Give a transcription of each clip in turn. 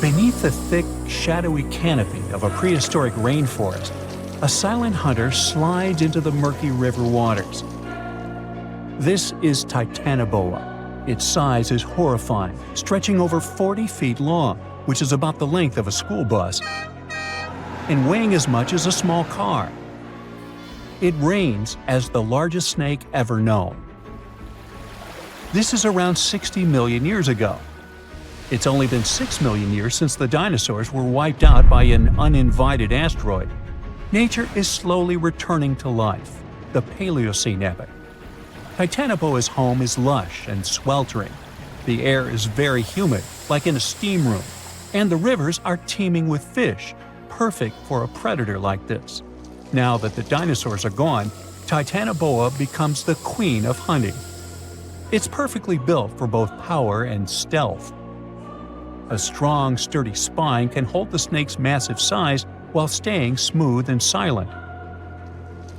Beneath the thick, shadowy canopy of a prehistoric rainforest, a silent hunter slides into the murky river waters. This is Titanoboa. Its size is horrifying, stretching over 40 feet long, which is about the length of a school bus, and weighing as much as a small car. It reigns as the largest snake ever known. This is around 60 million years ago. It's only been 6 million years since the dinosaurs were wiped out by an uninvited asteroid. Nature is slowly returning to life, the Paleocene epoch. Titanoboa's home is lush and sweltering. The air is very humid, like in a steam room, and the rivers are teeming with fish, perfect for a predator like this. Now that the dinosaurs are gone, Titanoboa becomes the queen of hunting. It's perfectly built for both power and stealth. A strong, sturdy spine can hold the snake's massive size while staying smooth and silent.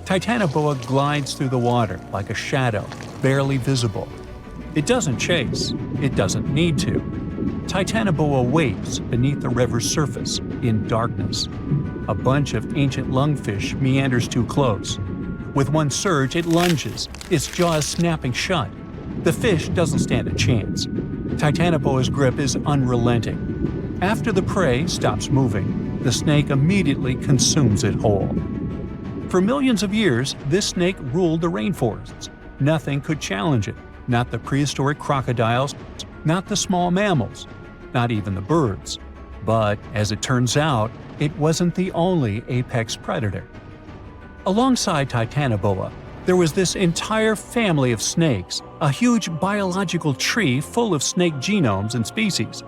Titanoboa glides through the water like a shadow, barely visible. It doesn't chase. It doesn't need to. Titanoboa waits beneath the river's surface, in darkness. A bunch of ancient lungfish meanders too close. With one surge, it lunges, its jaws snapping shut. The fish doesn't stand a chance. Titanoboa's grip is unrelenting. After the prey stops moving, the snake immediately consumes it whole. For millions of years, this snake ruled the rainforests. Nothing could challenge it, not the prehistoric crocodiles, not the small mammals, not even the birds. But, as it turns out, it wasn't the only apex predator. Alongside Titanoboa, there was this entire family of snakes, a huge biological tree full of snake genomes and species.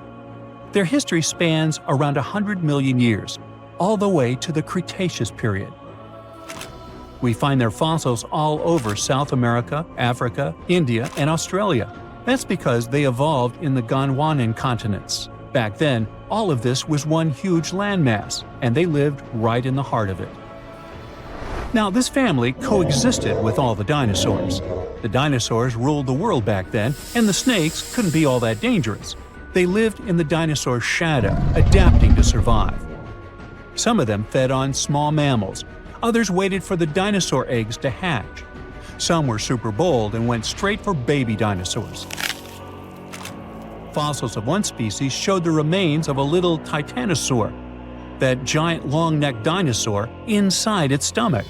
Their history spans around 100 million years, all the way to the Cretaceous period. We find their fossils all over South America, Africa, India, and Australia. That's because they evolved in the Gondwanan continents. Back then, all of this was one huge landmass, and they lived right in the heart of it. Now, this family coexisted with all the dinosaurs. The dinosaurs ruled the world back then, and the snakes couldn't be all that dangerous. They lived in the dinosaur's shadow, adapting to survive. Some of them fed on small mammals. Others waited for the dinosaur eggs to hatch. Some were super bold and went straight for baby dinosaurs. Fossils of one species showed the remains of a little titanosaur, that giant long-necked dinosaur, inside its stomach.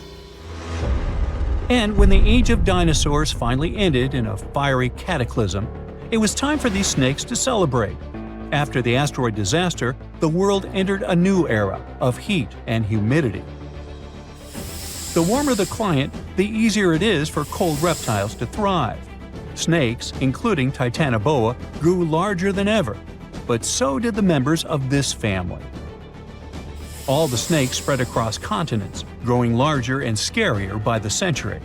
And when the age of dinosaurs finally ended in a fiery cataclysm, it was time for these snakes to celebrate. After the asteroid disaster, the world entered a new era of heat and humidity. The warmer the climate, the easier it is for cold reptiles to thrive. Snakes, including Titanoboa, grew larger than ever, but so did the members of this family. All the snakes spread across continents, growing larger and scarier by the century.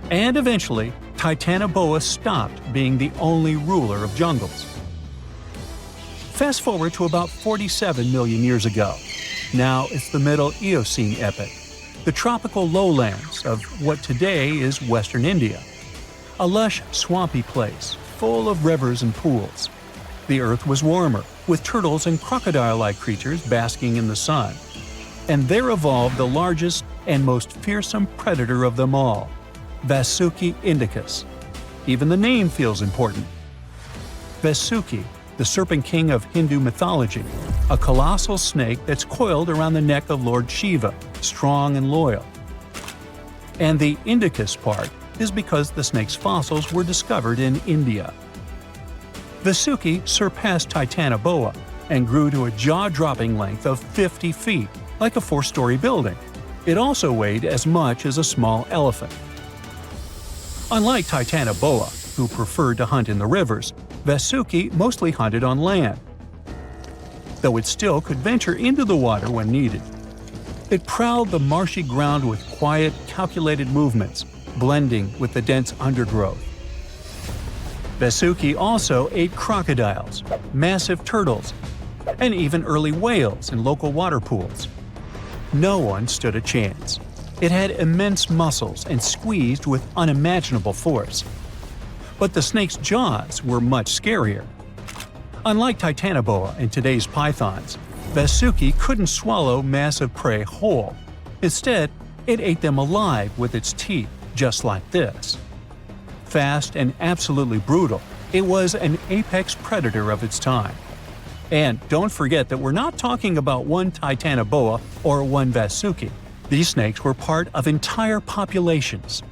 And eventually, Titanoboa stopped being the only ruler of jungles. Fast forward to about 47 million years ago. Now it's the Middle Eocene epoch, the tropical lowlands of what today is Western India. A lush, swampy place, full of rivers and pools. The earth was warmer, with turtles and crocodile-like creatures basking in the sun. And there evolved the largest and most fearsome predator of them all, Vasuki indicus. Even the name feels important. Vasuki, the serpent king of Hindu mythology, a colossal snake that's coiled around the neck of Lord Shiva, strong and loyal. And the indicus part is because the snake's fossils were discovered in India. Vasuki surpassed Titanoboa and grew to a jaw-dropping length of 50 feet, like a 4-story building. It also weighed as much as a small elephant. Unlike Titanoboa, who preferred to hunt in the rivers, Vasuki mostly hunted on land, though it still could venture into the water when needed. It prowled the marshy ground with quiet, calculated movements, blending with the dense undergrowth. Vasuki also ate crocodiles, massive turtles, and even early whales in local water pools. No one stood a chance. It had immense muscles and squeezed with unimaginable force. But the snake's jaws were much scarier. Unlike Titanoboa and today's pythons, Vasuki couldn't swallow massive prey whole. Instead, it ate them alive with its teeth, just like this. Fast and absolutely brutal, it was an apex predator of its time. And don't forget that we're not talking about one Titanoboa or one Vasuki. These snakes were part of entire populations.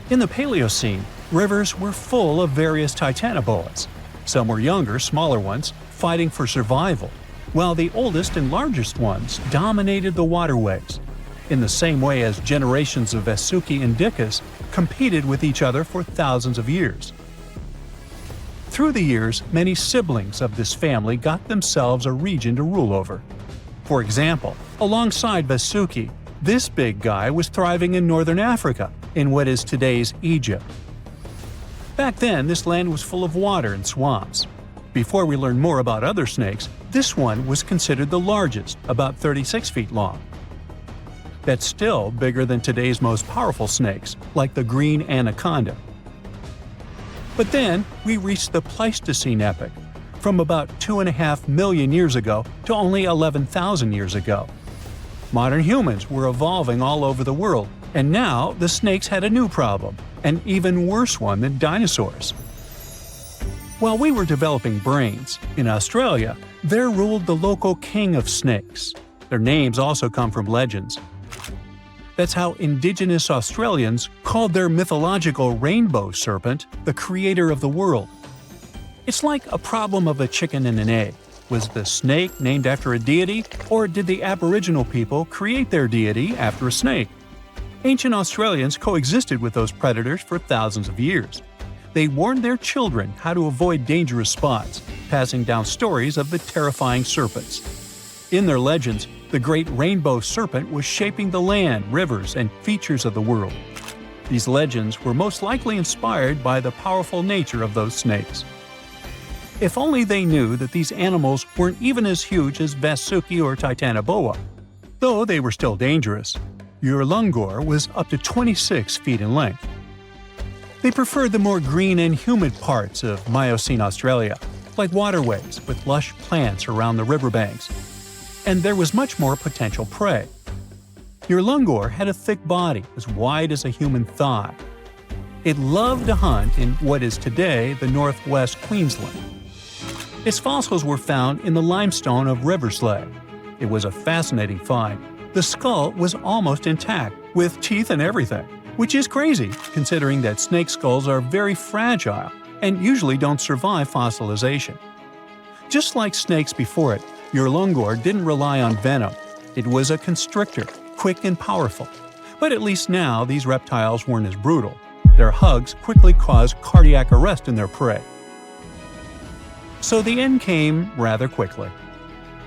In the Paleocene, rivers were full of various Titanoboas. Some were younger, smaller ones, fighting for survival, while the oldest and largest ones dominated the waterways, in the same way as generations of Vasuki indicas competed with each other for thousands of years. Through the years, many siblings of this family got themselves a region to rule over. For example, alongside Vasuki, this big guy was thriving in northern Africa, in what is today's Egypt. Back then, this land was full of water and swamps. Before we learn more about other snakes, this one was considered the largest, about 36 feet long. That's still bigger than today's most powerful snakes, like the green anaconda. But then, we reached the Pleistocene epoch, from about 2.5 million years ago to only 11,000 years ago. Modern humans were evolving all over the world, and now the snakes had a new problem, an even worse one than dinosaurs. While we were developing brains, in Australia, there ruled the local king of snakes. Their names also come from legends. That's how indigenous Australians called their mythological rainbow serpent the creator of the world. It's like a problem of a chicken and an egg. Was the snake named after a deity, or did the Aboriginal people create their deity after a snake? Ancient Australians coexisted with those predators for thousands of years. They warned their children how to avoid dangerous spots, passing down stories of the terrifying serpents. In their legends, the great rainbow serpent was shaping the land, rivers, and features of the world. These legends were most likely inspired by the powerful nature of those snakes. If only they knew that these animals weren't even as huge as Vasuki or Titanoboa. Though they were still dangerous. Urlungor was up to 26 feet in length. They preferred the more green and humid parts of Miocene Australia, like waterways with lush plants around the riverbanks. And there was much more potential prey. Urlungor had a thick body as wide as a human thigh. It loved to hunt in what is today the northwest Queensland. Its fossils were found in the limestone of Riverslade. It was a fascinating find. The skull was almost intact, with teeth and everything, which is crazy considering that snake skulls are very fragile and usually don't survive fossilization. Just like snakes before it, Urlungor didn't rely on venom. It was a constrictor, quick and powerful. But at least now these reptiles weren't as brutal. Their hugs quickly caused cardiac arrest in their prey. So the end came rather quickly.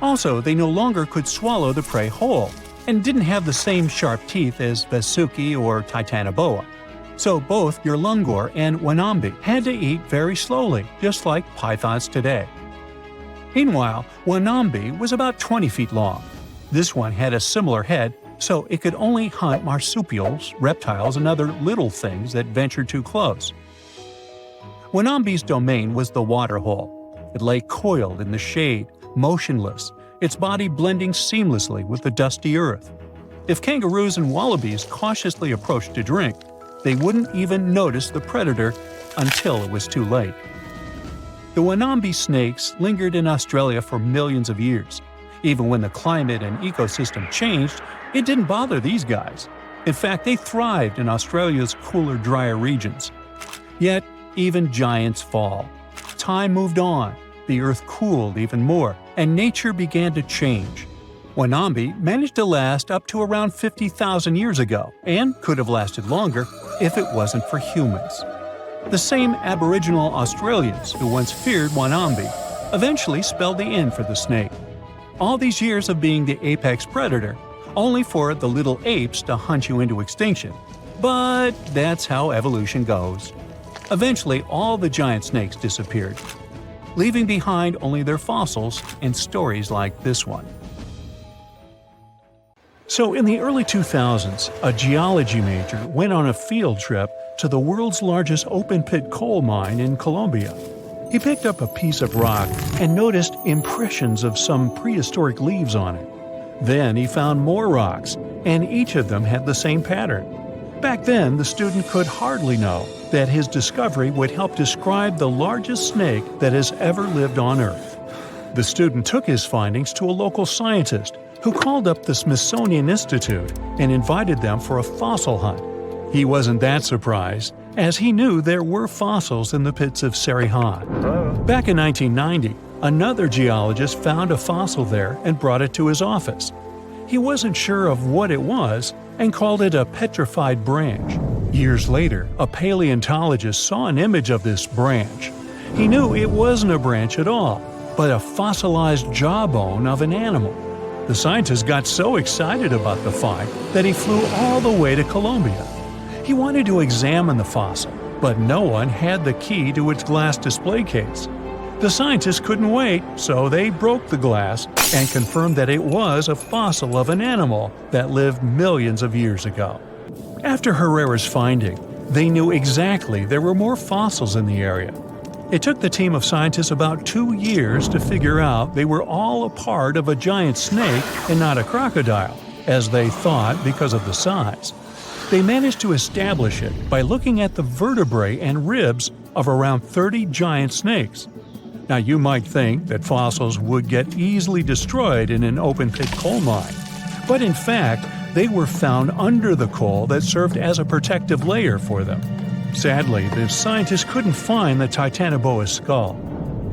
Also, they no longer could swallow the prey whole, and didn't have the same sharp teeth as Vasuki or Titanoboa. So both Urlungor and Wanambi had to eat very slowly, just like pythons today. Meanwhile, Wanambi was about 20 feet long. This one had a similar head, so it could only hunt marsupials, reptiles, and other little things that ventured too close. Wanambi's domain was the waterhole. It lay coiled in the shade, motionless, its body blending seamlessly with the dusty earth. If kangaroos and wallabies cautiously approached to drink, they wouldn't even notice the predator until it was too late. The Wanambi snakes lingered in Australia for millions of years. Even when the climate and ecosystem changed, it didn't bother these guys. In fact, they thrived in Australia's cooler, drier regions. Yet, even giants fall. Time moved on, the earth cooled even more, and nature began to change. Wanambi managed to last up to around 50,000 years ago, and could have lasted longer if it wasn't for humans. The same Aboriginal Australians who once feared Wanambi eventually spelled the end for the snake. All these years of being the apex predator, only for the little apes to hunt you into extinction. But that's how evolution goes. Eventually, all the giant snakes disappeared, leaving behind only their fossils and stories like this one. So in the early 2000s, a geology major went on a field trip to the world's largest open-pit coal mine in Colombia. He picked up a piece of rock and noticed impressions of some prehistoric leaves on it. Then he found more rocks, and each of them had the same pattern. Back then, the student could hardly know that his discovery would help describe the largest snake that has ever lived on Earth. The student took his findings to a local scientist, who called up the Smithsonian Institute and invited them for a fossil hunt. He wasn't that surprised, as he knew there were fossils in the pits of Sarihan. Back in 1990, another geologist found a fossil there and brought it to his office. He wasn't sure of what it was and called it a petrified branch. Years later, a paleontologist saw an image of this branch. He knew it wasn't a branch at all, but a fossilized jawbone of an animal. The scientist got so excited about the find that he flew all the way to Colombia. He wanted to examine the fossil, but no one had the key to its glass display case. The scientists couldn't wait, so they broke the glass and confirmed that it was a fossil of an animal that lived millions of years ago. After Herrera's finding, they knew exactly there were more fossils in the area. It took the team of scientists about 2 years to figure out they were all a part of a giant snake and not a crocodile, as they thought because of the size. They managed to establish it by looking at the vertebrae and ribs of around 30 giant snakes. Now, you might think that fossils would get easily destroyed in an open-pit coal mine, but in fact, they were found under the coal that served as a protective layer for them. Sadly, the scientists couldn't find the Titanoboa's skull.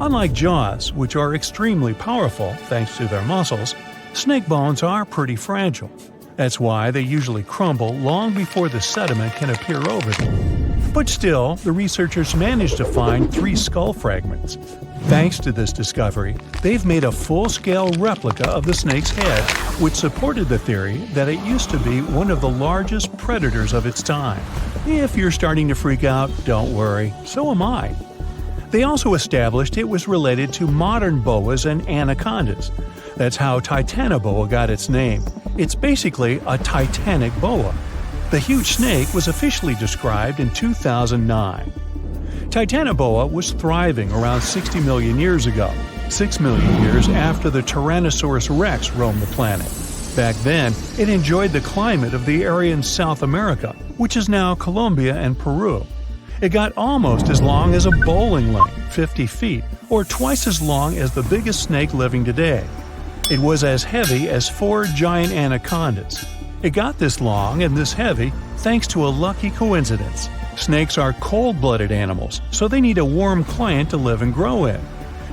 Unlike jaws, which are extremely powerful thanks to their muscles, snake bones are pretty fragile. That's why they usually crumble long before the sediment can appear over them. But still, the researchers managed to find 3 skull fragments. Thanks to this discovery, they've made a full-scale replica of the snake's head, which supported the theory that it used to be one of the largest predators of its time. If you're starting to freak out, don't worry, so am I. They also established it was related to modern boas and anacondas. That's how Titanoboa got its name. It's basically a titanic boa. The huge snake was officially described in 2009. Titanoboa was thriving around 60 million years ago, 6 million years after the Tyrannosaurus rex roamed the planet. Back then, it enjoyed the climate of the area in South America, which is now Colombia and Peru. It got almost as long as a bowling lane, 50 feet, or twice as long as the biggest snake living today. It was as heavy as 4 giant anacondas. It got this long and this heavy thanks to a lucky coincidence. Snakes are cold-blooded animals, so they need a warm climate to live and grow in.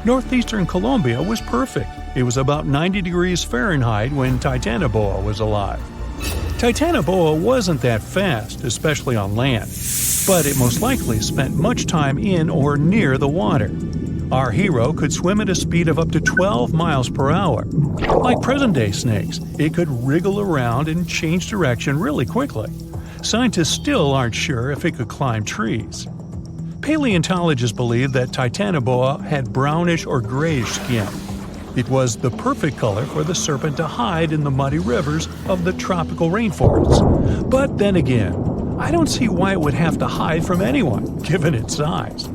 Northeastern Colombia was perfect. It was about 90 degrees Fahrenheit when Titanoboa was alive. Titanoboa wasn't that fast, especially on land, but it most likely spent much time in or near the water. Our hero could swim at a speed of up to 12 miles per hour. Like present-day snakes, it could wriggle around and change direction really quickly. Scientists still aren't sure if it could climb trees. Paleontologists believe that Titanoboa had brownish or grayish skin. It was the perfect color for the serpent to hide in the muddy rivers of the tropical rainforests. But then again, I don't see why it would have to hide from anyone, given its size.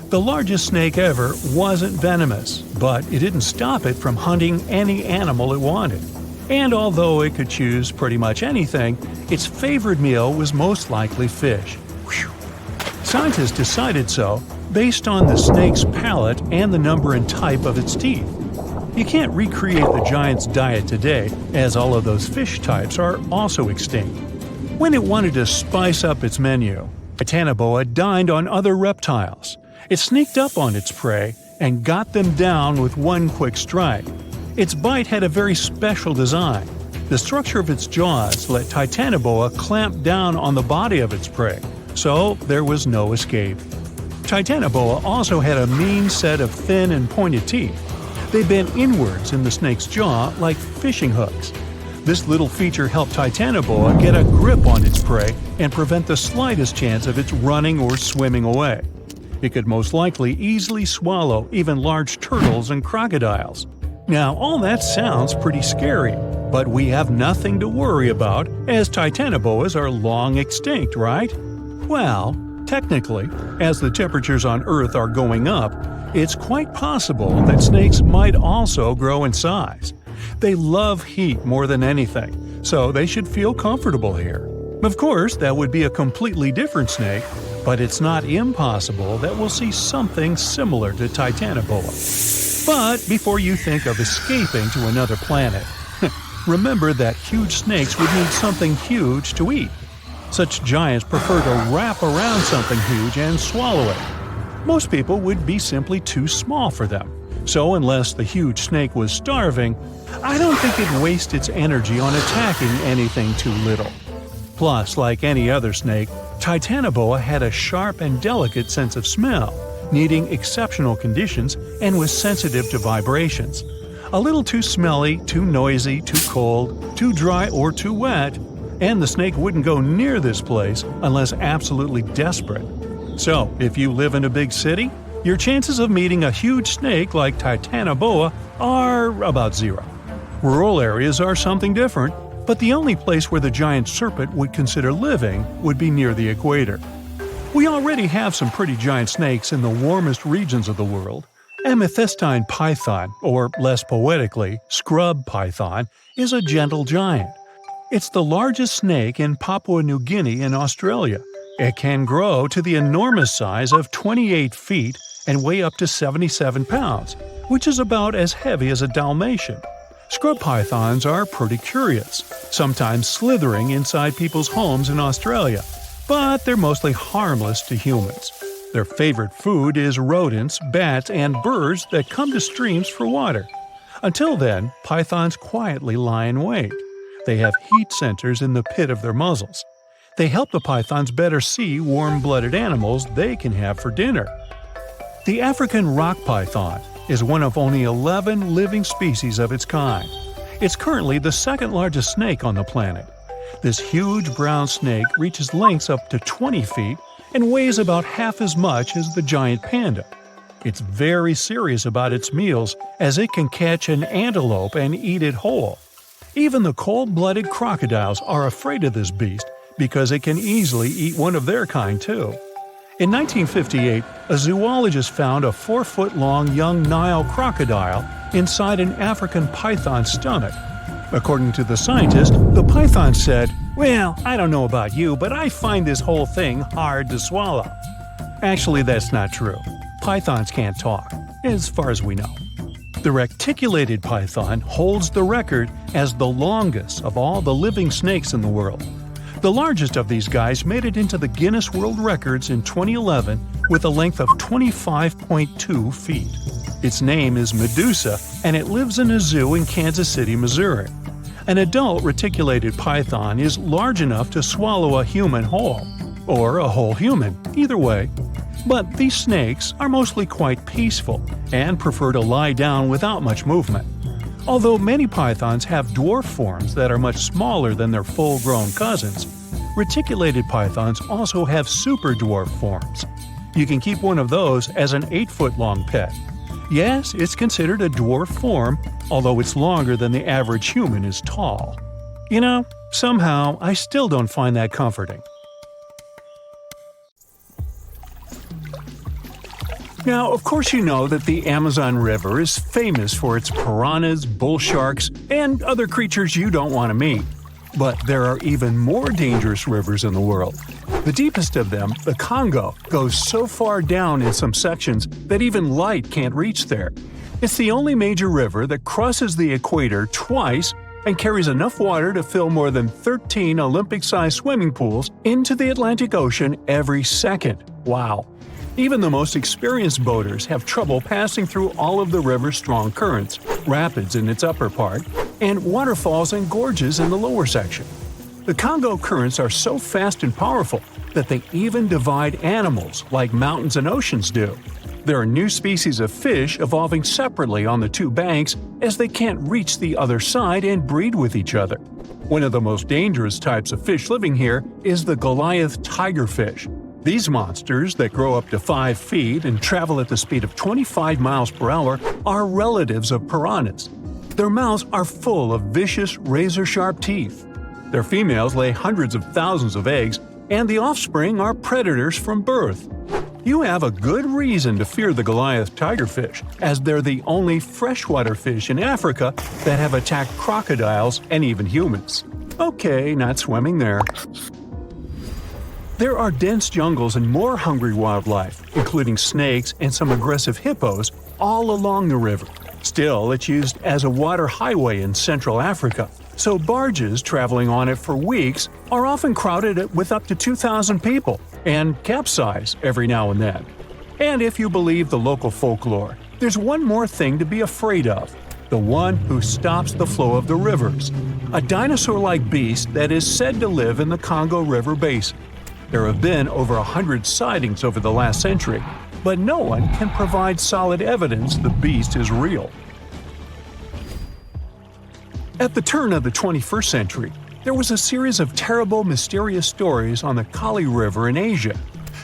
The largest snake ever wasn't venomous, but it didn't stop it from hunting any animal it wanted. And although it could choose pretty much anything, its favorite meal was most likely fish. Whew. Scientists decided so based on the snake's palate and the number and type of its teeth. You can't recreate the giant's diet today, as all of those fish types are also extinct. When it wanted to spice up its menu, Titanoboa dined on other reptiles. It sneaked up on its prey and got them down with one quick strike. Its bite had a very special design. The structure of its jaws let Titanoboa clamp down on the body of its prey, so there was no escape. Titanoboa also had a mean set of thin and pointed teeth. They bent inwards in the snake's jaw like fishing hooks. This little feature helped Titanoboa get a grip on its prey and prevent the slightest chance of its running or swimming away. It could most likely easily swallow even large turtles and crocodiles. Now, all that sounds pretty scary, but we have nothing to worry about as Titanoboas are long extinct, right? Well, Technically, as the temperatures on Earth are going up, it's quite possible that snakes might also grow in size. They love heat more than anything, so they should feel comfortable here. Of course, that would be a completely different snake, but it's not impossible that we'll see something similar to Titanoboa. But before you think of escaping to another planet, remember that huge snakes would need something huge to eat. Such giants prefer to wrap around something huge and swallow it. Most people would be simply too small for them. So unless the huge snake was starving, I don't think it'd waste its energy on attacking anything too little. Plus, like any other snake, Titanoboa had a sharp and delicate sense of smell, needing exceptional conditions and was sensitive to vibrations. A little too smelly, too noisy, too cold, too dry, or too wet, and the snake wouldn't go near this place unless absolutely desperate. So, if you live in a big city, your chances of meeting a huge snake like Titanoboa are about zero. Rural areas are something different, but the only place where the giant serpent would consider living would be near the equator. We already have some pretty giant snakes in the warmest regions of the world. Amethystine python, or less poetically, scrub python, is a gentle giant. It's the largest snake in Papua New Guinea in Australia. It can grow to the enormous size of 28 feet and weigh up to 77 pounds, which is about as heavy as a Dalmatian. Scrub pythons are pretty curious, sometimes slithering inside people's homes in Australia, but they're mostly harmless to humans. Their favorite food is rodents, bats, and birds that come to streams for water. Until then, pythons quietly lie in wait. They have heat sensors in the pit of their muzzles. They help the pythons better see warm-blooded animals they can have for dinner. The African rock python is one of only 11 living species of its kind. It's currently the second largest snake on the planet. This huge brown snake reaches lengths up to 20 feet and weighs about half as much as the giant panda. It's very serious about its meals, as it can catch an antelope and eat it whole. Even the cold-blooded crocodiles are afraid of this beast because it can easily eat one of their kind too. In 1958, a zoologist found a 4-foot-long young Nile crocodile inside an African python's stomach. According to the scientist, the python said, "Well, I don't know about you, but I find this whole thing hard to swallow." Actually, that's not true. Pythons can't talk, as far as we know. The reticulated python holds the record as the longest of all the living snakes in the world. The largest of these guys made it into the Guinness World Records in 2011 with a length of 25.2 feet. Its name is Medusa, and it lives in a zoo in Kansas City, Missouri. An adult reticulated python is large enough to swallow a human whole, or a whole human, either way. But these snakes are mostly quite peaceful and prefer to lie down without much movement. Although many pythons have dwarf forms that are much smaller than their full-grown cousins, reticulated pythons also have super dwarf forms. You can keep one of those as an 8-foot-long pet. Yes, it's considered a dwarf form, although it's longer than the average human is tall. You know, somehow I still don't find that comforting. Now, of course you know that the Amazon River is famous for its piranhas, bull sharks, and other creatures you don't want to meet. But there are even more dangerous rivers in the world. The deepest of them, the Congo, goes so far down in some sections that even light can't reach there. It's the only major river that crosses the equator twice and carries enough water to fill more than 13 Olympic-sized swimming pools into the Atlantic Ocean every second. Wow! Even the most experienced boaters have trouble passing through all of the river's strong currents, rapids in its upper part, and waterfalls and gorges in the lower section. The Congo currents are so fast and powerful that they even divide animals like mountains and oceans do. There are new species of fish evolving separately on the two banks as they can't reach the other side and breed with each other. One of the most dangerous types of fish living here is the Goliath tigerfish. These monsters, that grow up to 5 feet and travel at the speed of 25 miles per hour, are relatives of piranhas. Their mouths are full of vicious, razor-sharp teeth. Their females lay hundreds of thousands of eggs, and the offspring are predators from birth. You have a good reason to fear the Goliath tigerfish, as they're the only freshwater fish in Africa that have attacked crocodiles and even humans. Okay, not swimming there. There are dense jungles and more hungry wildlife, including snakes and some aggressive hippos, all along the river. Still, it's used as a water highway in Central Africa, so barges traveling on it for weeks are often crowded with up to 2,000 people and capsize every now and then. And if you believe the local folklore, there's one more thing to be afraid of: the one who stops the flow of the rivers, a dinosaur-like beast that is said to live in the Congo River basin. There have been over 100 sightings over the last century, but no one can provide solid evidence the beast is real. At the turn of the 21st century, there was a series of terrible, mysterious stories on the Kali River in Asia.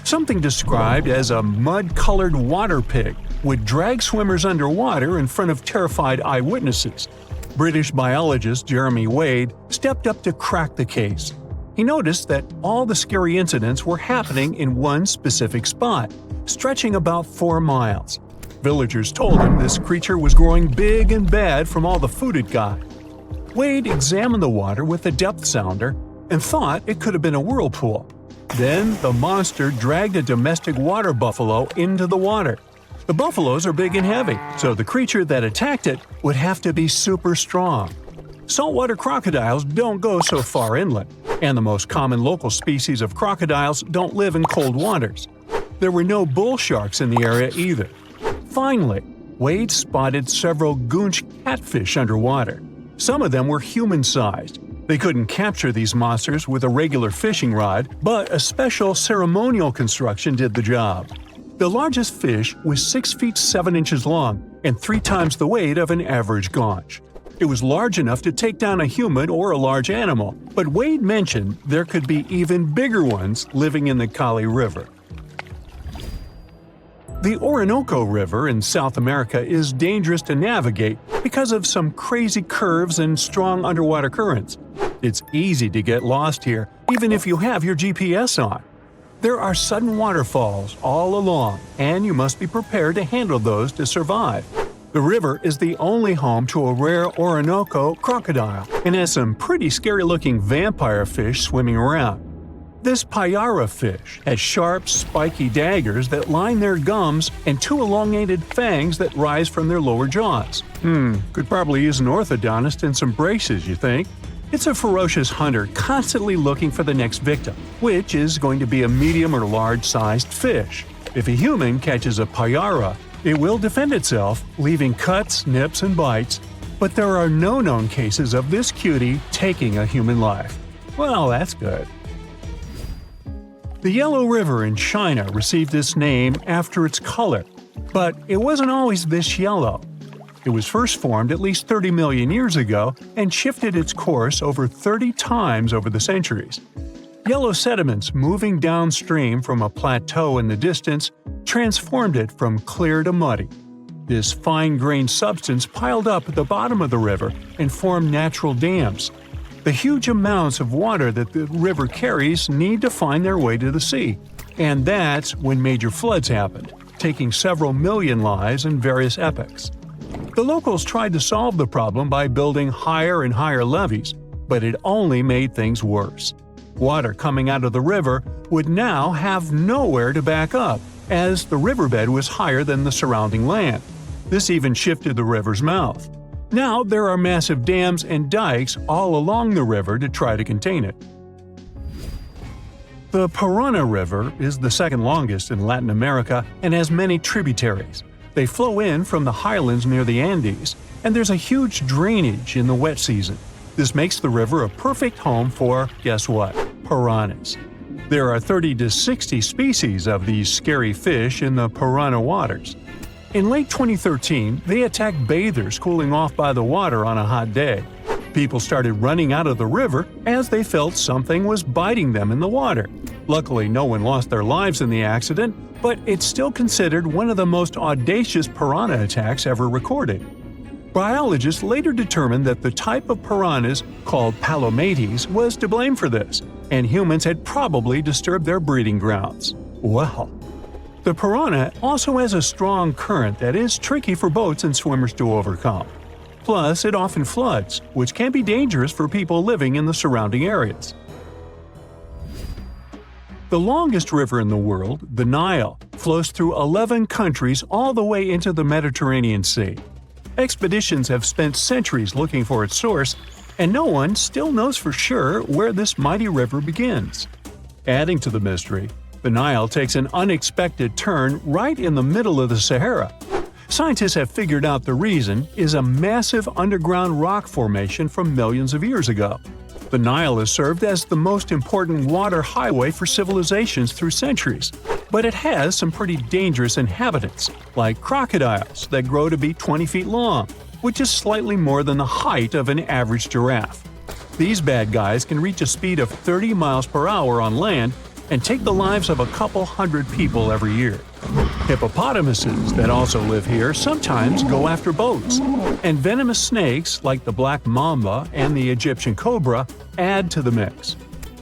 Something described as a mud-colored water pig would drag swimmers underwater in front of terrified eyewitnesses. British biologist Jeremy Wade stepped up to crack the case. He noticed that all the scary incidents were happening in one specific spot, stretching about 4 miles. Villagers told him this creature was growing big and bad from all the food it got. Wade examined the water with a depth sounder and thought it could have been a whirlpool. Then the monster dragged a domestic water buffalo into the water. The buffaloes are big and heavy, so the creature that attacked it would have to be super strong. Saltwater crocodiles don't go so far inland, and the most common local species of crocodiles don't live in cold waters. There were no bull sharks in the area either. Finally, Wade spotted several goonch catfish underwater. Some of them were human-sized. They couldn't capture these monsters with a regular fishing rod, but a special ceremonial construction did the job. The largest fish was 6 feet 7 inches long and 3 times the weight of an average gaunch. It was large enough to take down a human or a large animal, but Wade mentioned there could be even bigger ones living in the Kali River. The Orinoco River in South America is dangerous to navigate because of some crazy curves and strong underwater currents. It's easy to get lost here, even if you have your GPS on. There are sudden waterfalls all along, and you must be prepared to handle those to survive. The river is the only home to a rare Orinoco crocodile and has some pretty scary-looking vampire fish swimming around. This payara fish has sharp, spiky daggers that line their gums and 2 elongated fangs that rise from their lower jaws. Could probably use an orthodontist and some braces, you think? It's a ferocious hunter constantly looking for the next victim, which is going to be a medium or large-sized fish. If a human catches a payara, it will defend itself, leaving cuts, nips, and bites, but there are no known cases of this cutie taking a human life. Well, that's good. The Yellow River in China received its name after its color, but it wasn't always this yellow. It was first formed at least 30 million years ago and shifted its course over 30 times over the centuries. Yellow sediments moving downstream from a plateau in the distance transformed it from clear to muddy. This fine-grained substance piled up at the bottom of the river and formed natural dams. The huge amounts of water that the river carries need to find their way to the sea, and that's when major floods happened, taking several million lives in various epochs. The locals tried to solve the problem by building higher and higher levees, but it only made things worse. Water coming out of the river would now have nowhere to back up, as the riverbed was higher than the surrounding land. This even shifted the river's mouth. Now there are massive dams and dikes all along the river to try to contain it. The Parana River is the second longest in Latin America and has many tributaries. They flow in from the highlands near the Andes, and there's a huge drainage in the wet season. This makes the river a perfect home for, guess what, piranhas. There are 30 to 60 species of these scary fish in the Parana waters. In late 2013, they attacked bathers cooling off by the water on a hot day. People started running out of the river as they felt something was biting them in the water. Luckily, no one lost their lives in the accident, but it's still considered one of the most audacious piranha attacks ever recorded. Biologists later determined that the type of piranhas, called palomates, was to blame for this. and humans had probably disturbed their breeding grounds. Well, the piranha also has a strong current that is tricky for boats and swimmers to overcome. Plus, it often floods, which can be dangerous for people living in the surrounding areas. The longest river in the world, the Nile, flows through 11 countries all the way into the Mediterranean Sea. Expeditions have spent centuries looking for its source, and no one still knows for sure where this mighty river begins. Adding to the mystery, the Nile takes an unexpected turn right in the middle of the Sahara. Scientists have figured out the reason is a massive underground rock formation from millions of years ago. The Nile has served as the most important water highway for civilizations through centuries, but it has some pretty dangerous inhabitants, like crocodiles that grow to be 20 feet long, which is slightly more than the height of an average giraffe. These bad guys can reach a speed of 30 miles per hour on land and take the lives of a couple hundred people every year. Hippopotamuses that also live here sometimes go after boats, and venomous snakes like the black mamba and the Egyptian cobra add to the mix.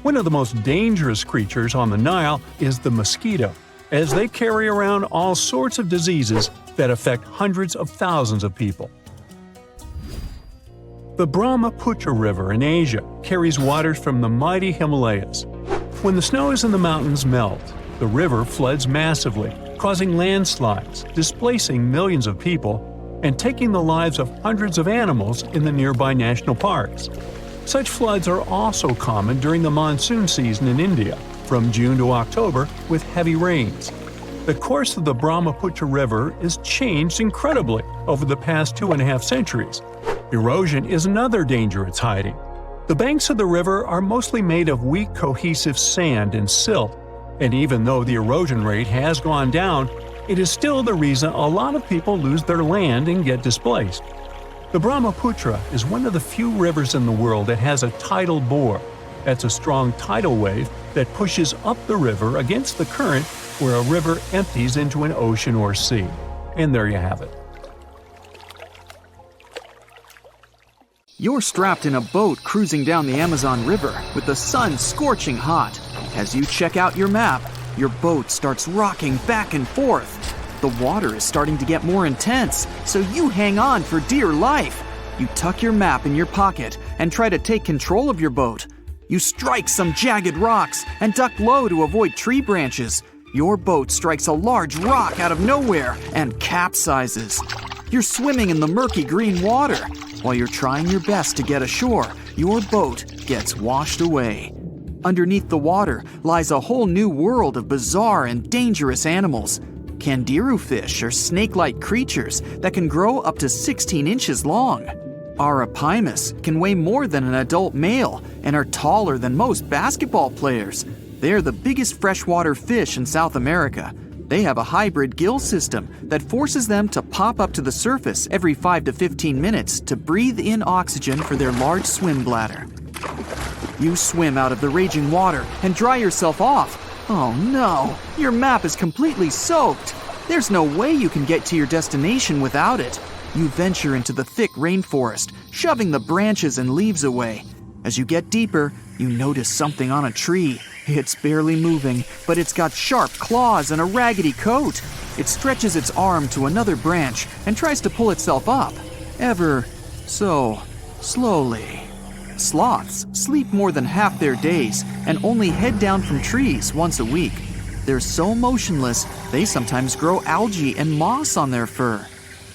One of the most dangerous creatures on the Nile is the mosquito, as they carry around all sorts of diseases that affect hundreds of thousands of people. The Brahmaputra River in Asia carries waters from the mighty Himalayas. When the snows in the mountains melt, the river floods massively, causing landslides, displacing millions of people, and taking the lives of hundreds of animals in the nearby national parks. Such floods are also common during the monsoon season in India, from June to October, with heavy rains. The course of the Brahmaputra River has changed incredibly over the past 2.5 centuries. Erosion is another danger it's hiding. The banks of the river are mostly made of weak cohesive sand and silt, and even though the erosion rate has gone down, it is still the reason a lot of people lose their land and get displaced. The Brahmaputra is one of the few rivers in the world that has a tidal bore. That's a strong tidal wave that pushes up the river against the current where a river empties into an ocean or sea. And there you have it. You're strapped in a boat cruising down the Amazon River with the sun scorching hot. As you check out your map, your boat starts rocking back and forth. The water is starting to get more intense, so you hang on for dear life. You tuck your map in your pocket and try to take control of your boat. You strike some jagged rocks and duck low to avoid tree branches. Your boat strikes a large rock out of nowhere and capsizes. You're swimming in the murky green water. While you're trying your best to get ashore, your boat gets washed away. Underneath the water lies a whole new world of bizarre and dangerous animals. Candiru fish are snake-like creatures that can grow up to 16 inches long. Arapimus can weigh more than an adult male and are taller than most basketball players. They are the biggest freshwater fish in South America. They have a hybrid gill system that forces them to pop up to the surface every 5 to 15 minutes to breathe in oxygen for their large swim bladder. You swim out of the raging water and dry yourself off. Oh no, your map is completely soaked. There's no way you can get to your destination without it. You venture into the thick rainforest, shoving the branches and leaves away. As you get deeper, you notice something on a tree. It's barely moving, but it's got sharp claws and a raggedy coat. It stretches its arm to another branch and tries to pull itself up, ever so slowly. Sloths sleep more than half their days and only head down from trees once a week. They're so motionless, they sometimes grow algae and moss on their fur.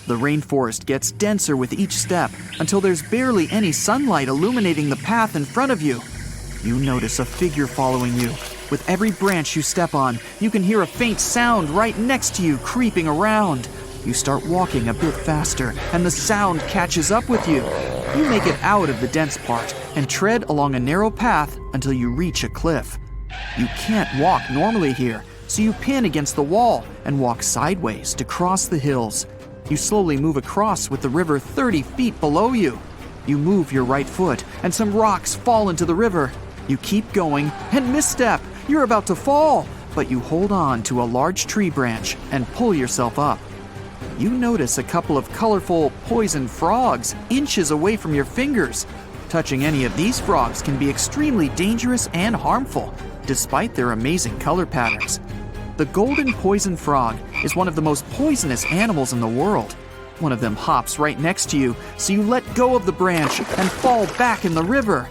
The rainforest gets denser with each step until there's barely any sunlight illuminating the path in front of you. You notice a figure following you. With every branch you step on, you can hear a faint sound right next to you creeping around. You start walking a bit faster, and the sound catches up with you. You make it out of the dense part and tread along a narrow path until you reach a cliff. You can't walk normally here, so you pin against the wall and walk sideways to cross the hills. You slowly move across with the river 30 feet below you. You move your right foot, and some rocks fall into the river. You keep going and misstep. You're about to fall, but you hold on to a large tree branch and pull yourself up. You notice a couple of colorful, poison frogs inches away from your fingers. Touching any of these frogs can be extremely dangerous and harmful, despite their amazing color patterns. The golden poison frog is one of the most poisonous animals in the world. One of them hops right next to you, so you let go of the branch and fall back in the river.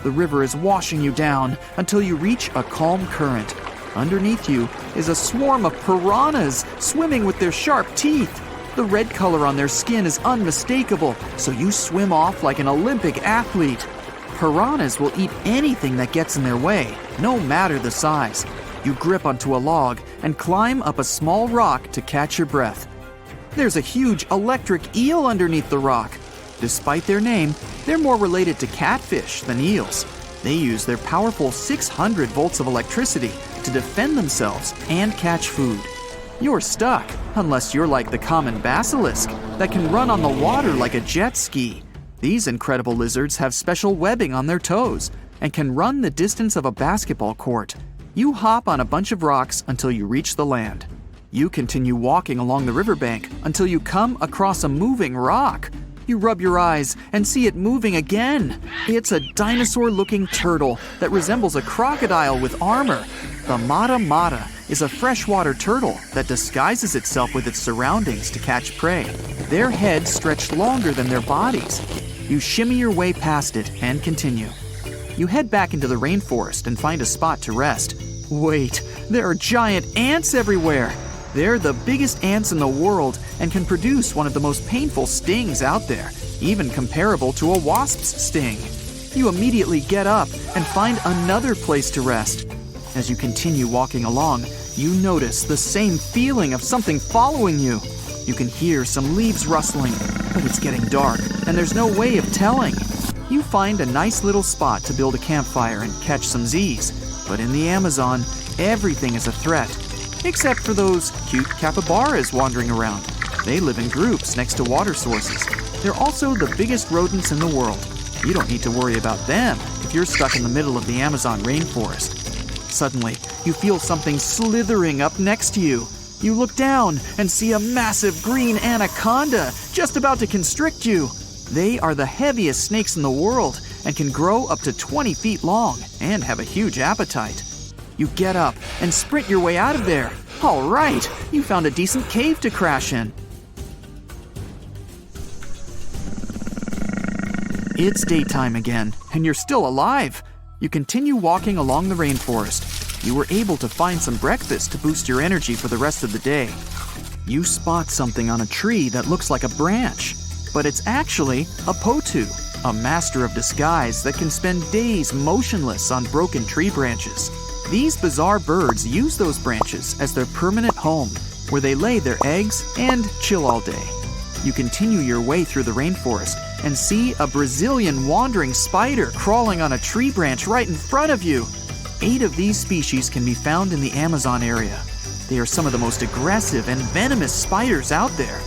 The river is washing you down until you reach a calm current. Underneath you is a swarm of piranhas swimming with their sharp teeth. The red color on their skin is unmistakable, so you swim off like an Olympic athlete. Piranhas will eat anything that gets in their way, no matter the size. You grip onto a log and climb up a small rock to catch your breath. There's a huge electric eel underneath the rock. Despite their name, they're more related to catfish than eels. They use their powerful 600 volts of electricity to defend themselves and catch food. You're stuck, unless you're like the common basilisk that can run on the water like a jet ski. These incredible lizards have special webbing on their toes and can run the distance of a basketball court. You hop on a bunch of rocks until you reach the land. You continue walking along the riverbank until you come across a moving rock. You rub your eyes and see it moving again. It's a dinosaur-looking turtle that resembles a crocodile with armor. The mata mata is a freshwater turtle that disguises itself with its surroundings to catch prey. Their heads stretch longer than their bodies. You shimmy your way past it and continue. You head back into the rainforest and find a spot to rest. Wait, there are giant ants everywhere. They're the biggest ants in the world and can produce one of the most painful stings out there, even comparable to a wasp's sting. You immediately get up and find another place to rest. As you continue walking along, you notice the same feeling of something following you. You can hear some leaves rustling, but it's getting dark and there's no way of telling. You find a nice little spot to build a campfire and catch some Z's. But in the Amazon, everything is a threat. Except for those cute capybaras wandering around. They live in groups next to water sources. They're also the biggest rodents in the world. You don't need to worry about them if you're stuck in the middle of the Amazon rainforest. Suddenly, you feel something slithering up next to you. You look down and see a massive green anaconda just about to constrict you. They are the heaviest snakes in the world and can grow up to 20 feet long and have a huge appetite. You get up and sprint your way out of there. All right, you found a decent cave to crash in. It's daytime again, and you're still alive. You continue walking along the rainforest. You were able to find some breakfast to boost your energy for the rest of the day. You spot something on a tree that looks like a branch, but it's actually a potu, a master of disguise that can spend days motionless on broken tree branches. These bizarre birds use those branches as their permanent home, where they lay their eggs and chill all day. You continue your way through the rainforest and see a Brazilian wandering spider crawling on a tree branch right in front of you. 8 of these species can be found in the Amazon area. They are some of the most aggressive and venomous spiders out there.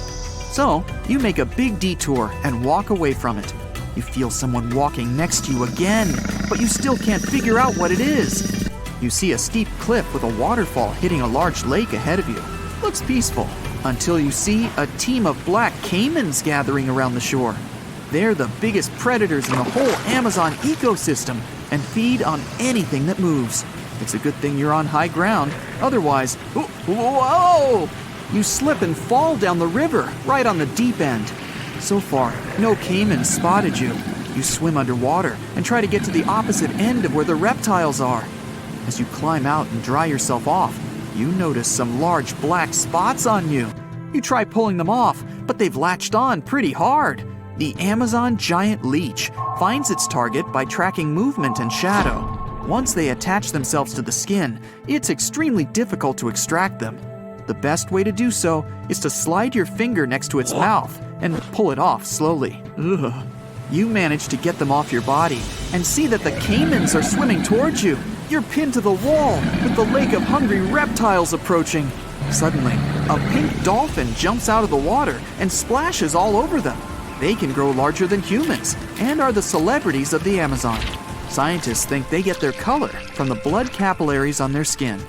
So, you make a big detour and walk away from it. You feel someone walking next to you again, but you still can't figure out what it is. You see a steep cliff with a waterfall hitting a large lake ahead of you. Looks peaceful, until you see a team of black caimans gathering around the shore. They're the biggest predators in the whole Amazon ecosystem and feed on anything that moves. It's a good thing you're on high ground, otherwise, whoa! You slip and fall down the river, right on the deep end. So far, no caimans spotted you. You swim underwater and try to get to the opposite end of where the reptiles are. As you climb out and dry yourself off, you notice some large black spots on you. You try pulling them off, but they've latched on pretty hard. The Amazon giant leech finds its target by tracking movement and shadow. Once they attach themselves to the skin, it's extremely difficult to extract them. The best way to do so is to slide your finger next to its mouth and pull it off slowly. Ugh. You manage to get them off your body and see that the caimans are swimming towards you. You're pinned to the wall with the lake of hungry reptiles approaching. Suddenly, a pink dolphin jumps out of the water and splashes all over them. They can grow larger than humans and are the celebrities of the Amazon. Scientists think they get their color from the blood capillaries on their skin.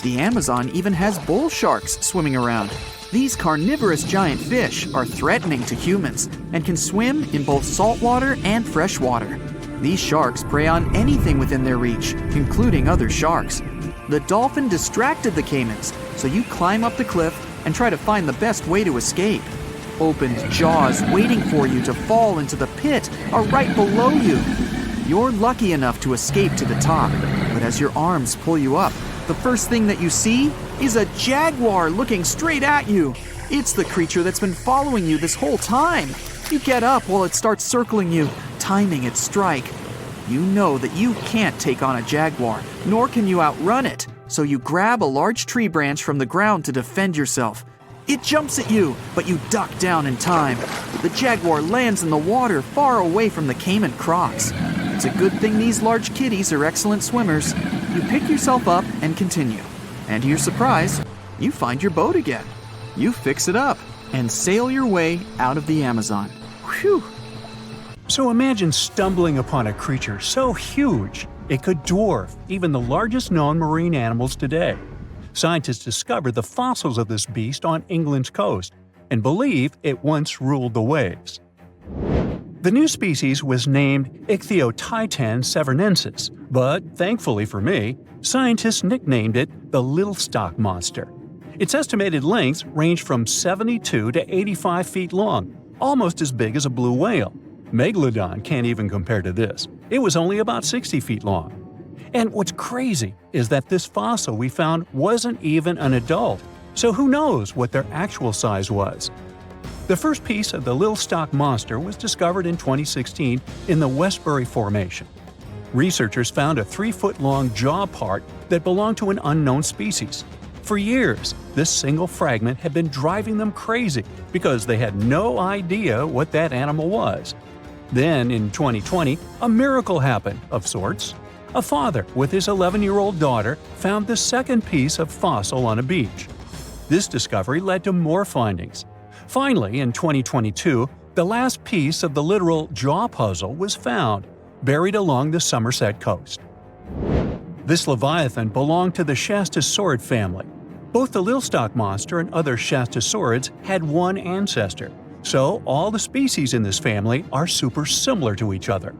The Amazon even has bull sharks swimming around. These carnivorous giant fish are threatening to humans and can swim in both saltwater and freshwater. These sharks prey on anything within their reach, including other sharks. The dolphin distracted the caimans, so you climb up the cliff and try to find the best way to escape. Opened jaws waiting for you to fall into the pit are right below you. You're lucky enough to escape to the top, but as your arms pull you up, the first thing that you see is a jaguar looking straight at you. It's the creature that's been following you this whole time. You get up while it starts circling you, timing its strike. You know that you can't take on a jaguar, nor can you outrun it, so you grab a large tree branch from the ground to defend yourself. It jumps at you, but you duck down in time. The jaguar lands in the water far away from the caiman crocs. It's a good thing these large kitties are excellent swimmers. You pick yourself up and continue. And to your surprise, you find your boat again. You fix it up and sail your way out of the Amazon. Whew! So imagine stumbling upon a creature so huge it could dwarf even the largest known marine animals today. Scientists discovered the fossils of this beast on England's coast and believe it once ruled the waves. The new species was named Ichthyotitan severnensis, but thankfully for me, scientists nicknamed it the Little Stock Monster. Its estimated lengths range from 72 to 85 feet long, almost as big as a blue whale. Megalodon can't even compare to this. It was only about 60 feet long. And what's crazy is that this fossil we found wasn't even an adult, so who knows what their actual size was. The first piece of the Little Stock Monster was discovered in 2016 in the Westbury Formation. Researchers found a 3-foot-long jaw part that belonged to an unknown species. For years, this single fragment had been driving them crazy because they had no idea what that animal was. Then, in 2020, a miracle happened, of sorts. A father with his 11-year-old daughter found the second piece of fossil on a beach. This discovery led to more findings. Finally, in 2022, the last piece of the literal jaw puzzle was found, buried along the Somerset coast. This leviathan belonged to the Shastasaurid family. Both the Little Stock Monster and other Shastasaurids had one ancestor, so all the species in this family are super similar to each other.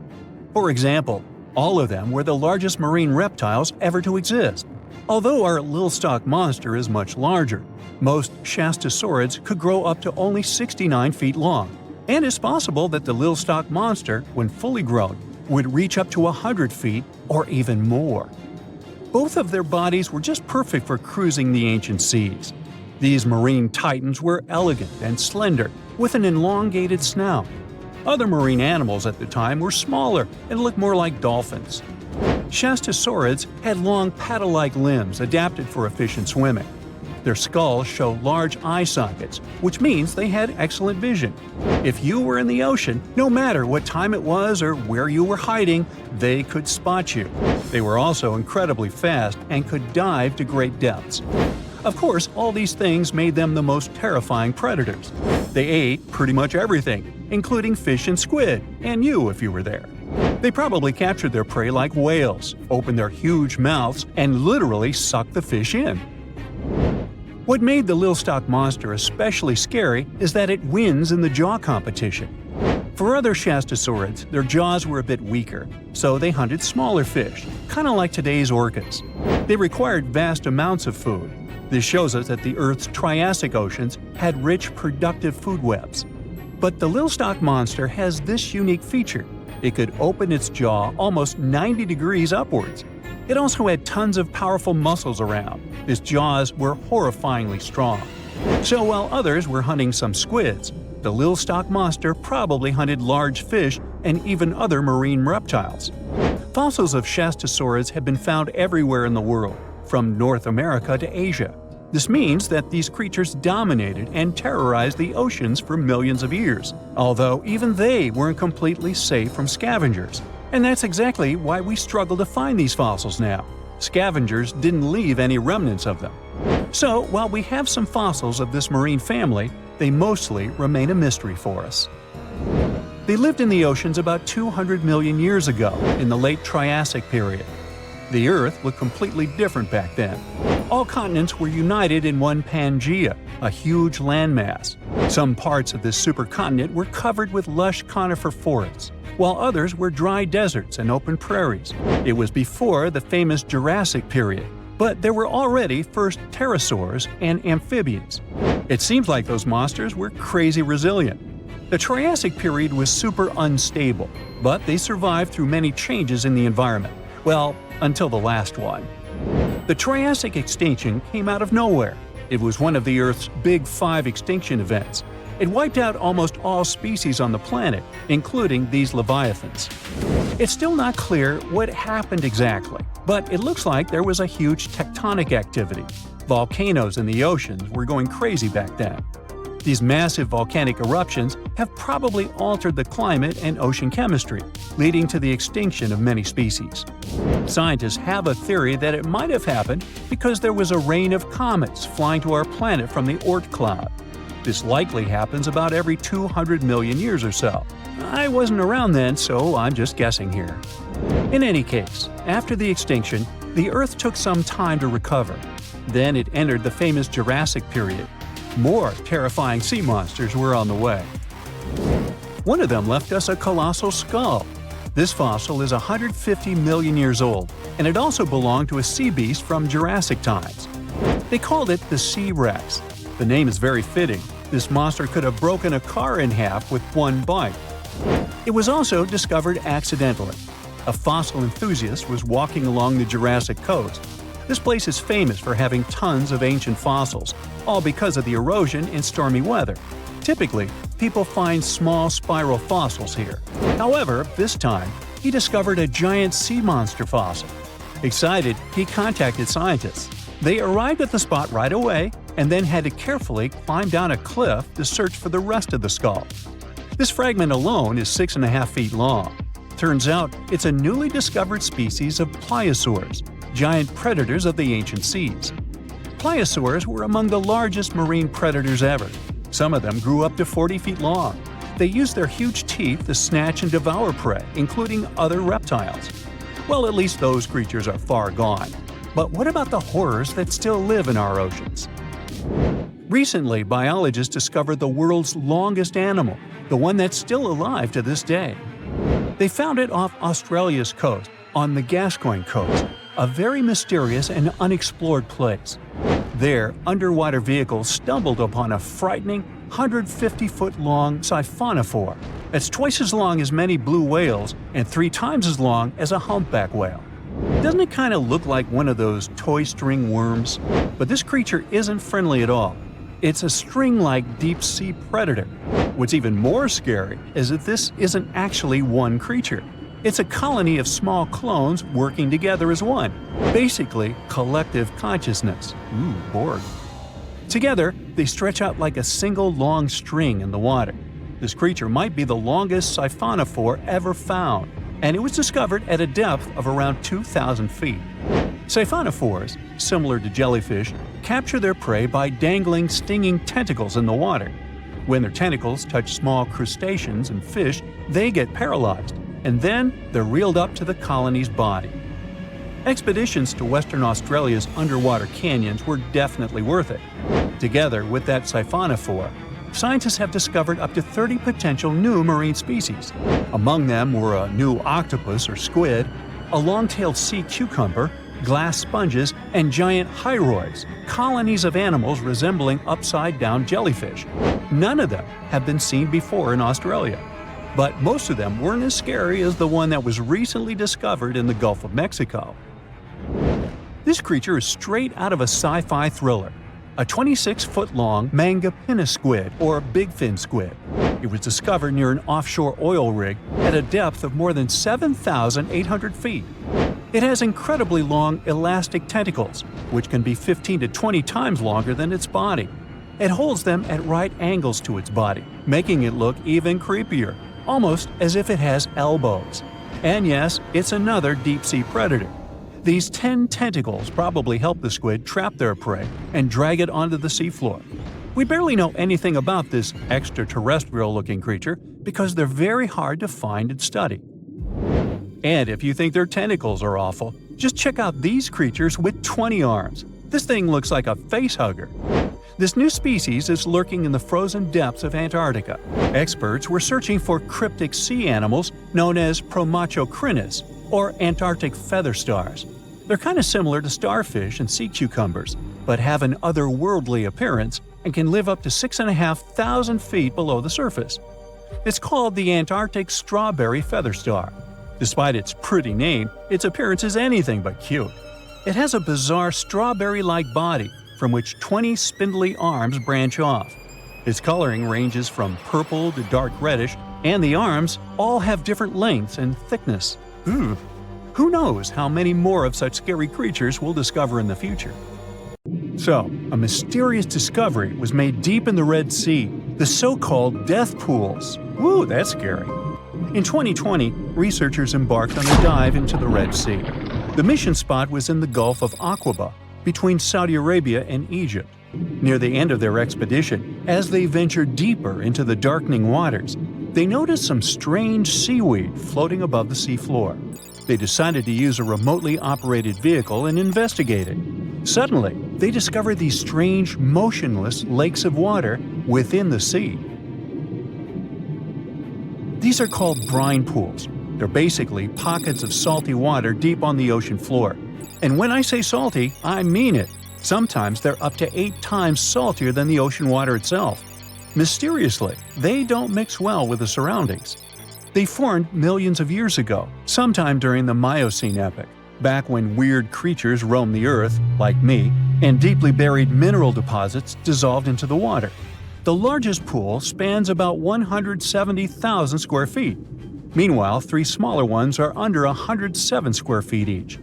For example, all of them were the largest marine reptiles ever to exist. Although our Little Stock Monster is much larger, most Shastasaurids could grow up to only 69 feet long, and it's possible that the Little Stock Monster, when fully grown, would reach up to 100 feet or even more. Both of their bodies were just perfect for cruising the ancient seas. These marine titans were elegant and slender, with an elongated snout. Other marine animals at the time were smaller and looked more like dolphins. Shastasaurids had long paddle-like limbs adapted for efficient swimming. Their skulls show large eye sockets, which means they had excellent vision. If you were in the ocean, no matter what time it was or where you were hiding, they could spot you. They were also incredibly fast and could dive to great depths. Of course, all these things made them the most terrifying predators. They ate pretty much everything, including fish and squid, and you if you were there. They probably captured their prey like whales, opened their huge mouths, and literally sucked the fish in. What made the Little Stock Monster especially scary is that it wins in the jaw competition. For other Shastasaurids, their jaws were a bit weaker, so they hunted smaller fish, kind of like today's orcas. They required vast amounts of food. This shows us that the Earth's Triassic oceans had rich, productive food webs. But the Little Stock Monster has this unique feature. It could open its jaw almost 90 degrees upwards. It also had tons of powerful muscles around. Its jaws were horrifyingly strong. So while others were hunting some squids, the Little Stock Monster probably hunted large fish and even other marine reptiles. Fossils of Shastasaurids have been found everywhere in the world, from North America to Asia. This means that these creatures dominated and terrorized the oceans for millions of years, although even they weren't completely safe from scavengers. And that's exactly why we struggle to find these fossils now. Scavengers didn't leave any remnants of them. So, while we have some fossils of this marine family, they mostly remain a mystery for us. They lived in the oceans about 200 million years ago, in the late Triassic period. The Earth looked completely different back then. All continents were united in one Pangaea, a huge landmass. Some parts of this supercontinent were covered with lush conifer forests. while others were dry deserts and open prairies. It was before the famous Jurassic period, but there were already first pterosaurs and amphibians. It seems like those monsters were crazy resilient. The Triassic period was super unstable, but they survived through many changes in the environment. Well, until the last one. The Triassic extinction came out of nowhere. It was one of the Earth's big 5 extinction events. It wiped out almost all species on the planet, including these leviathans. It's still not clear what happened exactly, but it looks like there was a huge tectonic activity. Volcanoes in the oceans were going crazy back then. These massive volcanic eruptions have probably altered the climate and ocean chemistry, leading to the extinction of many species. Scientists have a theory that it might have happened because there was a rain of comets flying to our planet from the Oort cloud. This likely happens about every 200 million years or so. I wasn't around then, so I'm just guessing here. In any case, after the extinction, the Earth took some time to recover. Then it entered the famous Jurassic period. More terrifying sea monsters were on the way. One of them left us a colossal skull. This fossil is 150 million years old, and it also belonged to a sea beast from Jurassic times. They called it the Sea Rex. The name is very fitting. This monster could have broken a car in half with one bite. It was also discovered accidentally. A fossil enthusiast was walking along the Jurassic coast. This place is famous for having tons of ancient fossils, all because of the erosion in stormy weather. Typically, people find small spiral fossils here. However, this time, he discovered a giant sea monster fossil. Excited, he contacted scientists. They arrived at the spot right away and then had to carefully climb down a cliff to search for the rest of the skull. This fragment alone is 6.5 feet long. Turns out, it's a newly discovered species of pliosaurs, giant predators of the ancient seas. Pliosaurs were among the largest marine predators ever. Some of them grew up to 40 feet long. They used their huge teeth to snatch and devour prey, including other reptiles. Well, at least those creatures are far gone. But what about the horrors that still live in our oceans? Recently, biologists discovered the world's longest animal, the one that's still alive to this day. They found it off Australia's coast, on the Gascoyne coast, a very mysterious and unexplored place. There, underwater vehicles stumbled upon a frightening 150-foot-long siphonophore that's twice as long as many blue whales and 3 times as long as a humpback whale. Doesn't it kind of look like one of those toy string worms? But this creature isn't friendly at all. It's a string-like deep-sea predator. What's even more scary is that this isn't actually one creature. It's a colony of small clones working together as one. Basically, collective consciousness. Ooh, Borg. Together, they stretch out like a single long string in the water. This creature might be the longest siphonophore ever found, and it was discovered at a depth of around 2,000 feet. Siphonophores, similar to jellyfish, capture their prey by dangling stinging tentacles in the water. When their tentacles touch small crustaceans and fish, they get paralyzed, and then they're reeled up to the colony's body. Expeditions to Western Australia's underwater canyons were definitely worth it. Together with that siphonophore, scientists have discovered up to 30 potential new marine species. Among them were a new octopus or squid, a long-tailed sea cucumber, glass sponges, and giant hyroids, colonies of animals resembling upside-down jellyfish. None of them have been seen before in Australia. But most of them weren't as scary as the one that was recently discovered in the Gulf of Mexico. This creature is straight out of a sci-fi thriller, a 26-foot-long mangapinna squid or bigfin squid. It was discovered near an offshore oil rig at a depth of more than 7,800 feet. It has incredibly long elastic tentacles, which can be 15 to 20 times longer than its body. It holds them at right angles to its body, making it look even creepier, almost as if it has elbows. And yes, it's another deep-sea predator. These 10 tentacles probably help the squid trap their prey and drag it onto the seafloor. We barely know anything about this extraterrestrial-looking creature because they're very hard to find and study. And if you think their tentacles are awful, just check out these creatures with 20 arms. This thing looks like a facehugger. This new species is lurking in the frozen depths of Antarctica. Experts were searching for cryptic sea animals known as promachocrinis, or Antarctic feather stars. They're kind of similar to starfish and sea cucumbers, but have an otherworldly appearance and can live up to 6,500 feet below the surface. It's called the Antarctic strawberry feather star. Despite its pretty name, its appearance is anything but cute. It has a bizarre strawberry-like body from which 20 spindly arms branch off. Its coloring ranges from purple to dark reddish, and the arms all have different lengths and thickness. Who knows how many more of such scary creatures we'll discover in the future? So, a mysterious discovery was made deep in the Red Sea, the so-called death pools. Woo, that's scary. In 2020, researchers embarked on a dive into the Red Sea. The mission spot was in the Gulf of Aqaba, between Saudi Arabia and Egypt. Near the end of their expedition, as they ventured deeper into the darkening waters, they noticed some strange seaweed floating above the seafloor. They decided to use a remotely operated vehicle and investigate it. Suddenly, they discovered these strange, motionless lakes of water within the sea. These are called brine pools. They're basically pockets of salty water deep on the ocean floor. And when I say salty, I mean it. Sometimes they're up to 8 times saltier than the ocean water itself. Mysteriously, they don't mix well with the surroundings. They formed millions of years ago, sometime during the Miocene epoch, back when weird creatures roamed the earth, like me, and deeply buried mineral deposits dissolved into the water. The largest pool spans about 170,000 square feet. Meanwhile, 3 smaller ones are under 107 square feet each.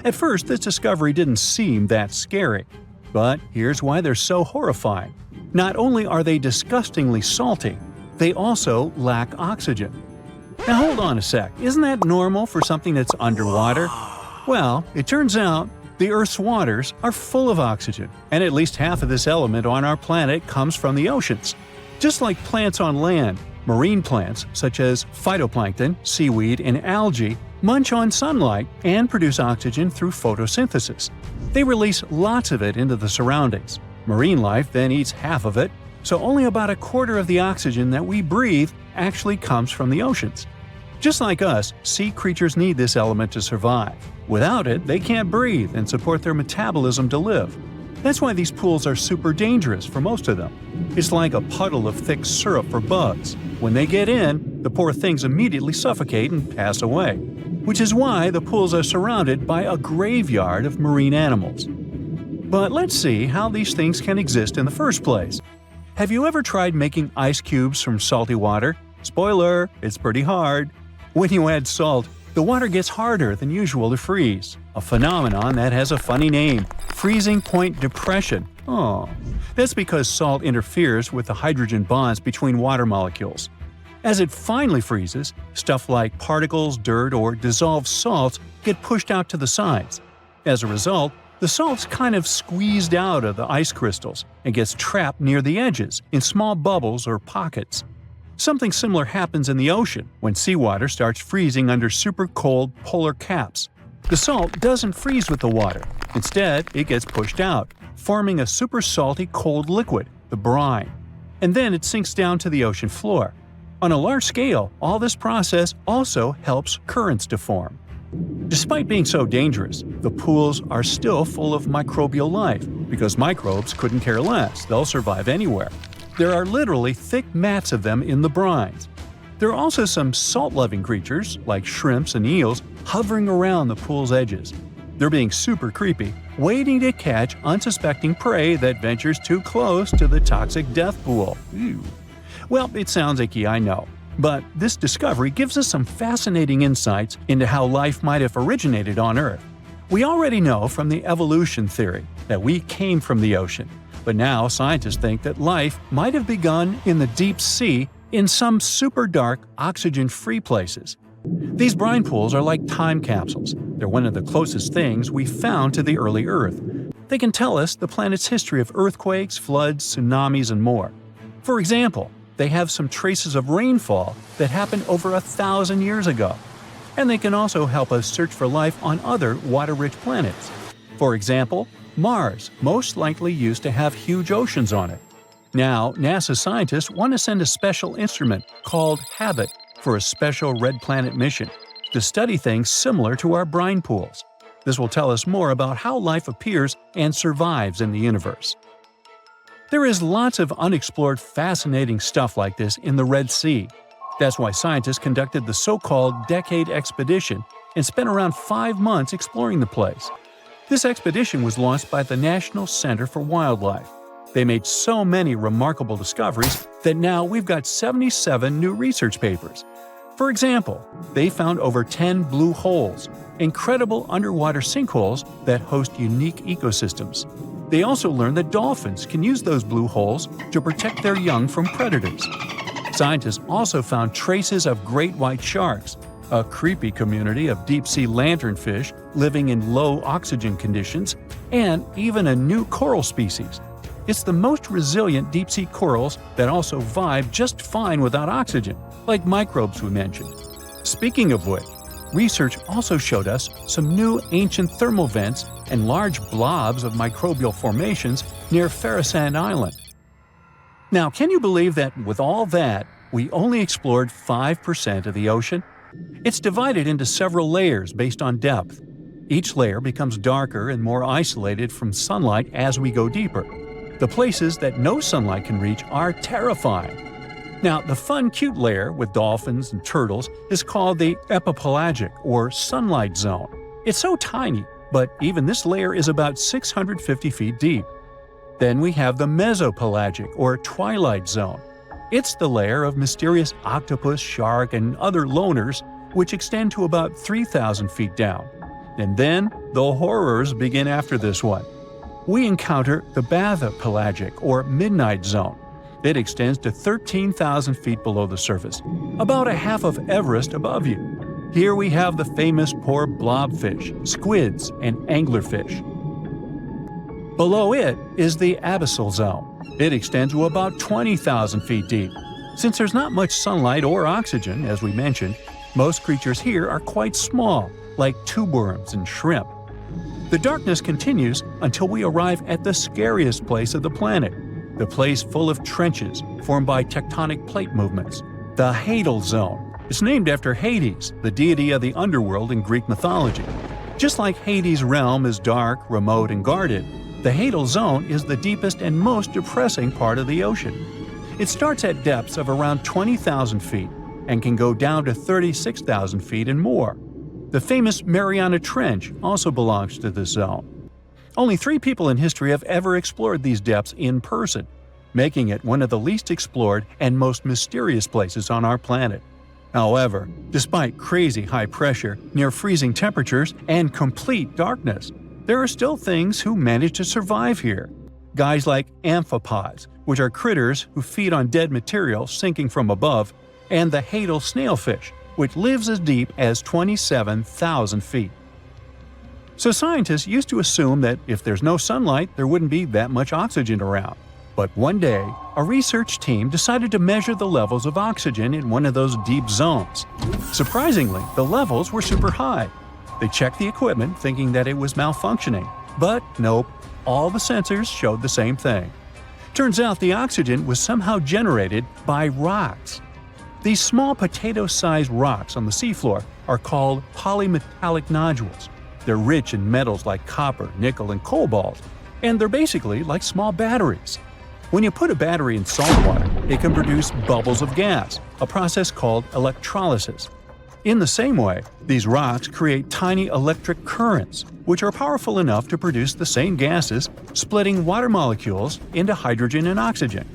At first, this discovery didn't seem that scary. But here's why they're so horrifying. Not only are they disgustingly salty, they also lack oxygen. Now hold on a sec, isn't that normal for something that's underwater? Well, it turns out the Earth's waters are full of oxygen, and at least half of this element on our planet comes from the oceans. Just like plants on land, marine plants such as phytoplankton, seaweed, and algae munch on sunlight and produce oxygen through photosynthesis. They release lots of it into the surroundings. Marine life then eats half of it, so only about a quarter of the oxygen that we breathe actually comes from the oceans. Just like us, sea creatures need this element to survive. Without it, they can't breathe and support their metabolism to live. That's why these pools are super dangerous for most of them. It's like a puddle of thick syrup for bugs. When they get in, the poor things immediately suffocate and pass away. Which is why the pools are surrounded by a graveyard of marine animals. But let's see how these things can exist in the first place. Have you ever tried making ice cubes from salty water? Spoiler, it's pretty hard. When you add salt, the water gets harder than usual to freeze, a phenomenon that has a funny name, freezing point depression. Oh, that's because salt interferes with the hydrogen bonds between water molecules. As it finally freezes, stuff like particles, dirt, or dissolved salts get pushed out to the sides. As a result, the salt's kind of squeezed out of the ice crystals and gets trapped near the edges in small bubbles or pockets. Something similar happens in the ocean when seawater starts freezing under super cold polar caps. The salt doesn't freeze with the water. Instead, it gets pushed out, forming a super salty cold liquid, the brine. And then it sinks down to the ocean floor. On a large scale, all this process also helps currents to form. Despite being so dangerous, the pools are still full of microbial life, because microbes couldn't care less, they'll survive anywhere. There are literally thick mats of them in the brines. There are also some salt-loving creatures, like shrimps and eels, hovering around the pool's edges. They're being super creepy, waiting to catch unsuspecting prey that ventures too close to the toxic death pool. Ew. Well, it sounds icky, I know. But this discovery gives us some fascinating insights into how life might have originated on Earth. We already know from the evolution theory that we came from the ocean, but now scientists think that life might have begun in the deep sea in some super dark, oxygen-free places. These brine pools are like time capsules. They're one of the closest things we found to the early Earth. They can tell us the planet's history of earthquakes, floods, tsunamis, and more. For example, they have some traces of rainfall that happened over 1,000 years ago. And they can also help us search for life on other water-rich planets. For example, Mars most likely used to have huge oceans on it. Now, NASA scientists want to send a special instrument called HABIT for a special Red Planet mission to study things similar to our brine pools. This will tell us more about how life appears and survives in the universe. There is lots of unexplored fascinating stuff like this in the Red Sea. That's why scientists conducted the so-called Decade Expedition and spent around 5 months exploring the place. This expedition was launched by the National Center for Wildlife. They made so many remarkable discoveries that now we've got 77 new research papers. For example, they found over 10 blue holes, incredible underwater sinkholes that host unique ecosystems. They also learned that dolphins can use those blue holes to protect their young from predators. Scientists also found traces of great white sharks, a creepy community of deep-sea lanternfish living in low oxygen conditions, and even a new coral species. It's the most resilient deep-sea corals that also vibe just fine without oxygen, like microbes we mentioned. Speaking of which, research also showed us some new ancient thermal vents and large blobs of microbial formations near Farasand Island. Now, can you believe that with all that, we only explored 5% of the ocean? It's divided into several layers based on depth. Each layer becomes darker and more isolated from sunlight as we go deeper. The places that no sunlight can reach are terrifying. Now, the fun, cute layer with dolphins and turtles is called the epipelagic or sunlight zone. It's so tiny, but even this layer is about 650 feet deep. Then we have the mesopelagic or twilight zone. It's the layer of mysterious octopus, shark, and other loners which extend to about 3,000 feet down. And then the horrors begin after this one. We encounter the bathypelagic or midnight zone. It extends to 13,000 feet below the surface, about a half of Everest above you. Here we have the famous poor blobfish, squids, and anglerfish. Below it is the abyssal zone. It extends to about 20,000 feet deep. Since there's not much sunlight or oxygen, as we mentioned, most creatures here are quite small, like tube worms and shrimp. The darkness continues until we arrive at the scariest place of the planet, the place full of trenches formed by tectonic plate movements, the Hadal Zone. It's named after Hades, the deity of the underworld in Greek mythology. Just like Hades' realm is dark, remote, and guarded, the Hadal Zone is the deepest and most depressing part of the ocean. It starts at depths of around 20,000 feet and can go down to 36,000 feet and more. The famous Mariana Trench also belongs to this zone. Only 3 people in history have ever explored these depths in person, making it one of the least explored and most mysterious places on our planet. However, despite crazy high pressure, near freezing temperatures, and complete darkness, there are still things who manage to survive here. Guys like amphipods, which are critters who feed on dead material sinking from above, and the Hadal snailfish, which lives as deep as 27,000 feet. So scientists used to assume that if there's no sunlight, there wouldn't be that much oxygen around. But one day, a research team decided to measure the levels of oxygen in one of those deep zones. Surprisingly, the levels were super high. They checked the equipment thinking that it was malfunctioning, but nope, all the sensors showed the same thing. Turns out the oxygen was somehow generated by rocks. These small potato-sized rocks on the seafloor are called polymetallic nodules. They're rich in metals like copper, nickel, and cobalt, and they're basically like small batteries. When you put a battery in salt water, it can produce bubbles of gas, a process called electrolysis. In the same way, these rocks create tiny electric currents, which are powerful enough to produce the same gases, splitting water molecules into hydrogen and oxygen.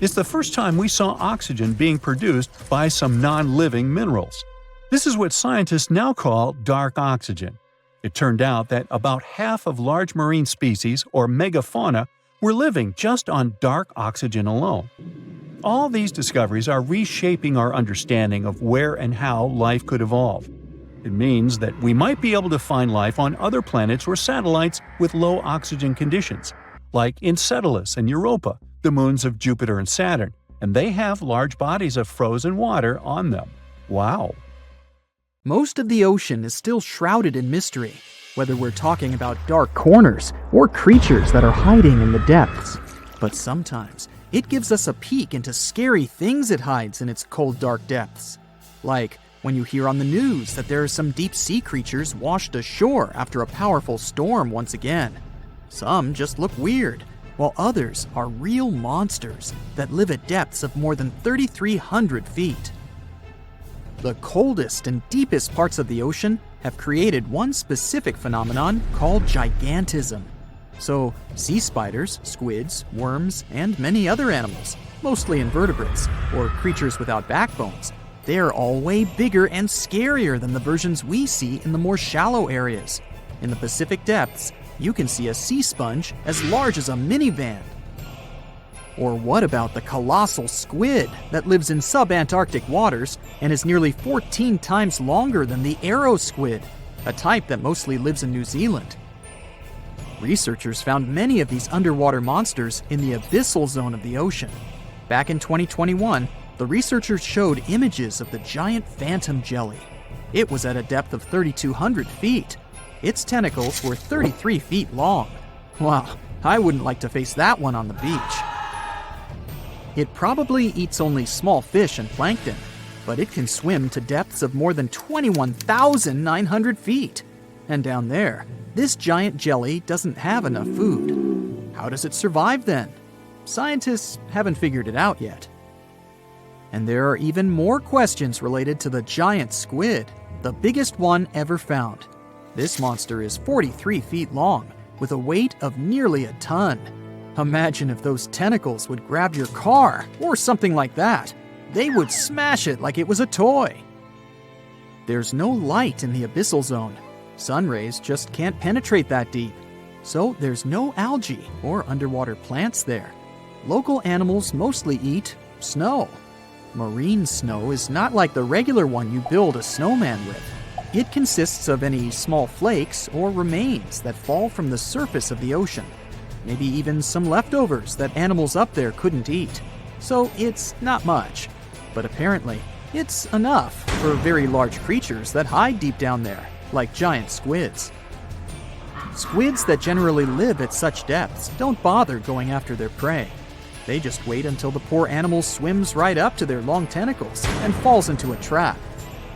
It's the first time we saw oxygen being produced by some non-living minerals. This is what scientists now call dark oxygen. It turned out that about half of large marine species, or megafauna, were living just on dark oxygen alone. All these discoveries are reshaping our understanding of where and how life could evolve. It means that we might be able to find life on other planets or satellites with low oxygen conditions, like Enceladus and Europa, the moons of Jupiter and Saturn, and they have large bodies of frozen water on them. Wow! Most of the ocean is still shrouded in mystery, whether we're talking about dark corners or creatures that are hiding in the depths. But sometimes, it gives us a peek into scary things it hides in its cold, dark depths. Like when you hear on the news that there are some deep-sea creatures washed ashore after a powerful storm once again. Some just look weird, while others are real monsters that live at depths of more than 3,300 feet. The coldest and deepest parts of the ocean have created one specific phenomenon called gigantism. So, sea spiders, squids, worms, and many other animals, mostly invertebrates, or creatures without backbones, they're all way bigger and scarier than the versions we see in the more shallow areas. In the Pacific depths, you can see a sea sponge as large as a minivan. Or what about the colossal squid that lives in subantarctic waters and is nearly 14 times longer than the arrow squid, a type that mostly lives in New Zealand? Researchers found many of these underwater monsters in the abyssal zone of the ocean. Back in 2021, the researchers showed images of the giant phantom jelly. It was at a depth of 3,200 feet. Its tentacles were 33 feet long. Wow, I wouldn't like to face that one on the beach. It probably eats only small fish and plankton, but it can swim to depths of more than 21,900 feet. And down there, this giant jelly doesn't have enough food. How does it survive then? Scientists haven't figured it out yet. And there are even more questions related to the giant squid, the biggest one ever found. This monster is 43 feet long, with a weight of nearly a ton. Imagine if those tentacles would grab your car, or something like that. They would smash it like it was a toy. There's no light in the abyssal zone. Sun rays just can't penetrate that deep. So there's no algae or underwater plants there. Local animals mostly eat snow. Marine snow is not like the regular one you build a snowman with. It consists of any small flakes or remains that fall from the surface of the ocean. Maybe even some leftovers that animals up there couldn't eat. So it's not much. But apparently, it's enough for very large creatures that hide deep down there, like giant squids. Squids that generally live at such depths don't bother going after their prey. They just wait until the poor animal swims right up to their long tentacles and falls into a trap.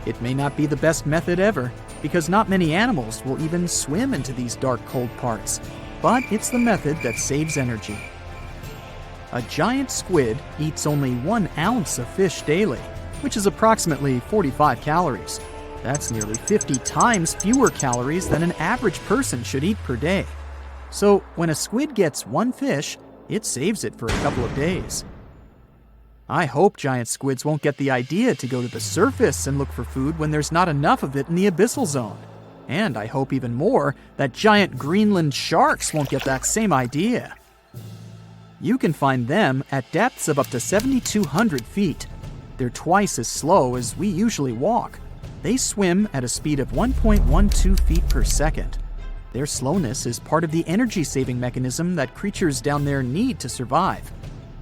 It may not be the best method ever, because not many animals will even swim into these dark, cold parts. But it's the method that saves energy. A giant squid eats only 1 ounce of fish daily, which is approximately 45 calories. That's nearly 50 times fewer calories than an average person should eat per day. So when a squid gets 1 fish, it saves it for a couple of days. I hope giant squids won't get the idea to go to the surface and look for food when there's not enough of it in the abyssal zone. And I hope even more that giant Greenland sharks won't get that same idea. You can find them at depths of up to 7,200 feet. They're twice as slow as we usually walk. They swim at a speed of 1.12 feet per second. Their slowness is part of the energy-saving mechanism that creatures down there need to survive.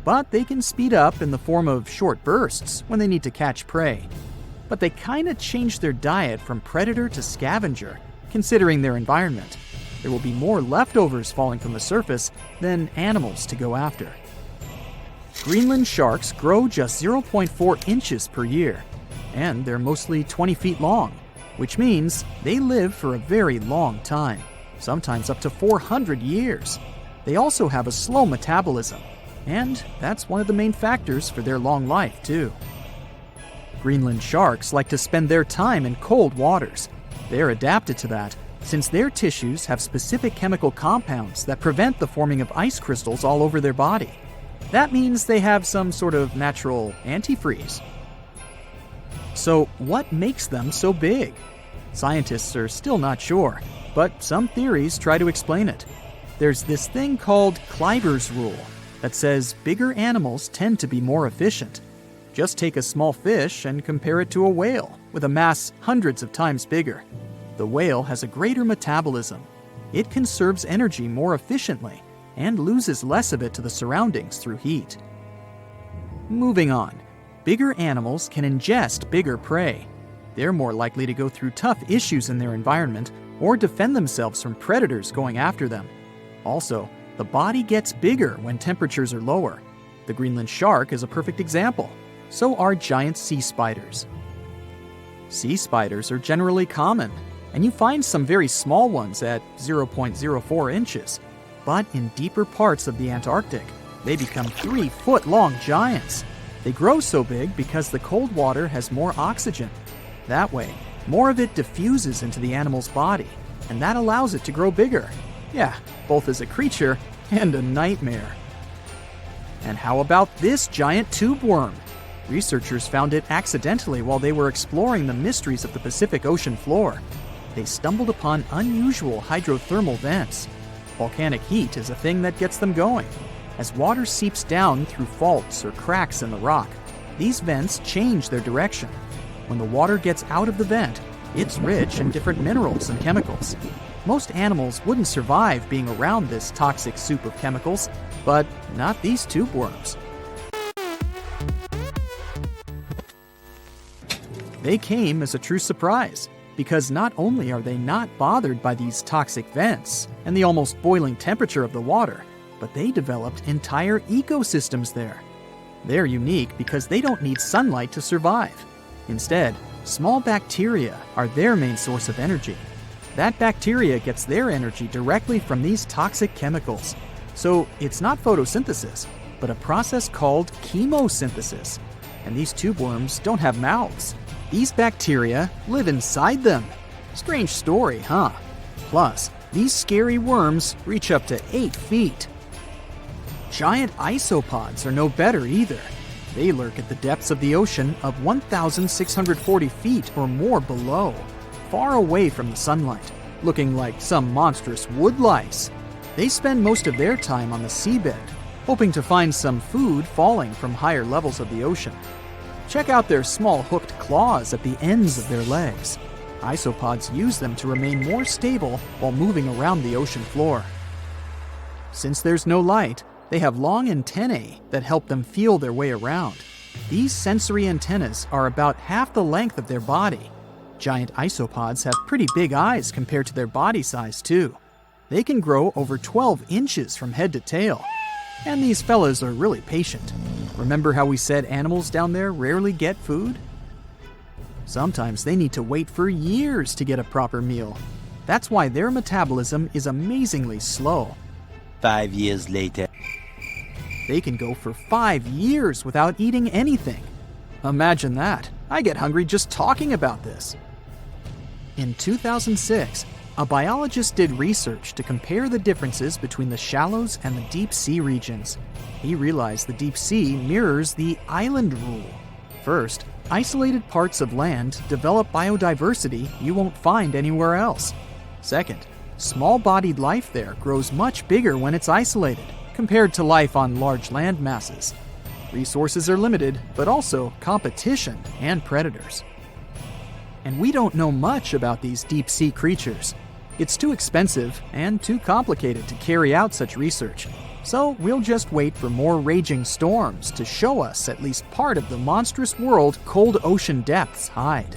But they can speed up in the form of short bursts when they need to catch prey. But they kinda change their diet from predator to scavenger, considering their environment. There will be more leftovers falling from the surface than animals to go after. Greenland sharks grow just 0.4 inches per year, and they're mostly 20 feet long, which means they live for a very long time, sometimes up to 400 years. They also have a slow metabolism, and that's one of the main factors for their long life, too. Greenland sharks like to spend their time in cold waters. They're adapted to that, since their tissues have specific chemical compounds that prevent the forming of ice crystals all over their body. That means they have some sort of natural antifreeze. So what makes them so big? Scientists are still not sure, but some theories try to explain it. There's this thing called Kleiber's rule that says bigger animals tend to be more efficient. Just take a small fish and compare it to a whale with a mass hundreds of times bigger. The whale has a greater metabolism. It conserves energy more efficiently and loses less of it to the surroundings through heat. Moving on, bigger animals can ingest bigger prey. They're more likely to go through tough issues in their environment or defend themselves from predators going after them. Also, the body gets bigger when temperatures are lower. The Greenland shark is a perfect example. So are giant sea spiders. Sea spiders are generally common, and you find some very small ones at 0.04 inches. But in deeper parts of the Antarctic, they become 3-foot-long giants. They grow so big because the cold water has more oxygen. That way, more of it diffuses into the animal's body, and that allows it to grow bigger. Yeah, both as a creature and a nightmare. And how about this giant tube worm? Researchers found it accidentally while they were exploring the mysteries of the Pacific Ocean floor. They stumbled upon unusual hydrothermal vents. Volcanic heat is a thing that gets them going. As water seeps down through faults or cracks in the rock, these vents change their direction. When the water gets out of the vent, it's rich in different minerals and chemicals. Most animals wouldn't survive being around this toxic soup of chemicals, but not these tube worms. They came as a true surprise, because not only are they not bothered by these toxic vents and the almost boiling temperature of the water, but they developed entire ecosystems there. They're unique because they don't need sunlight to survive. Instead, small bacteria are their main source of energy. That bacteria gets their energy directly from these toxic chemicals. So it's not photosynthesis, but a process called chemosynthesis. And these tube worms don't have mouths. These bacteria live inside them. Strange story, huh? Plus, these scary worms reach up to 8 feet. Giant isopods are no better either. They lurk at the depths of the ocean of 1,640 feet or more below, far away from the sunlight, looking like some monstrous wood lice. They spend most of their time on the seabed, hoping to find some food falling from higher levels of the ocean. Check out their small hooked claws at the ends of their legs. Isopods use them to remain more stable while moving around the ocean floor. Since there's no light, they have long antennae that help them feel their way around. These sensory antennas are about half the length of their body. Giant isopods have pretty big eyes compared to their body size, too. They can grow over 12 inches from head to tail. And these fellas are really patient. Remember how we said animals down there rarely get food? Sometimes they need to wait for years to get a proper meal. That's why their metabolism is amazingly slow. 5 years later. They can go for 5 years without eating anything. Imagine that. I get hungry just talking about this. In 2006, a biologist did research to compare the differences between the shallows and the deep sea regions. He realized the deep sea mirrors the island rule. First, isolated parts of land develop biodiversity you won't find anywhere else. Second, small-bodied life there grows much bigger when it's isolated, compared to life on large land masses. Resources are limited, but also competition and predators. And we don't know much about these deep-sea creatures. It's too expensive and too complicated to carry out such research. So we'll just wait for more raging storms to show us at least part of the monstrous world cold ocean depths hide.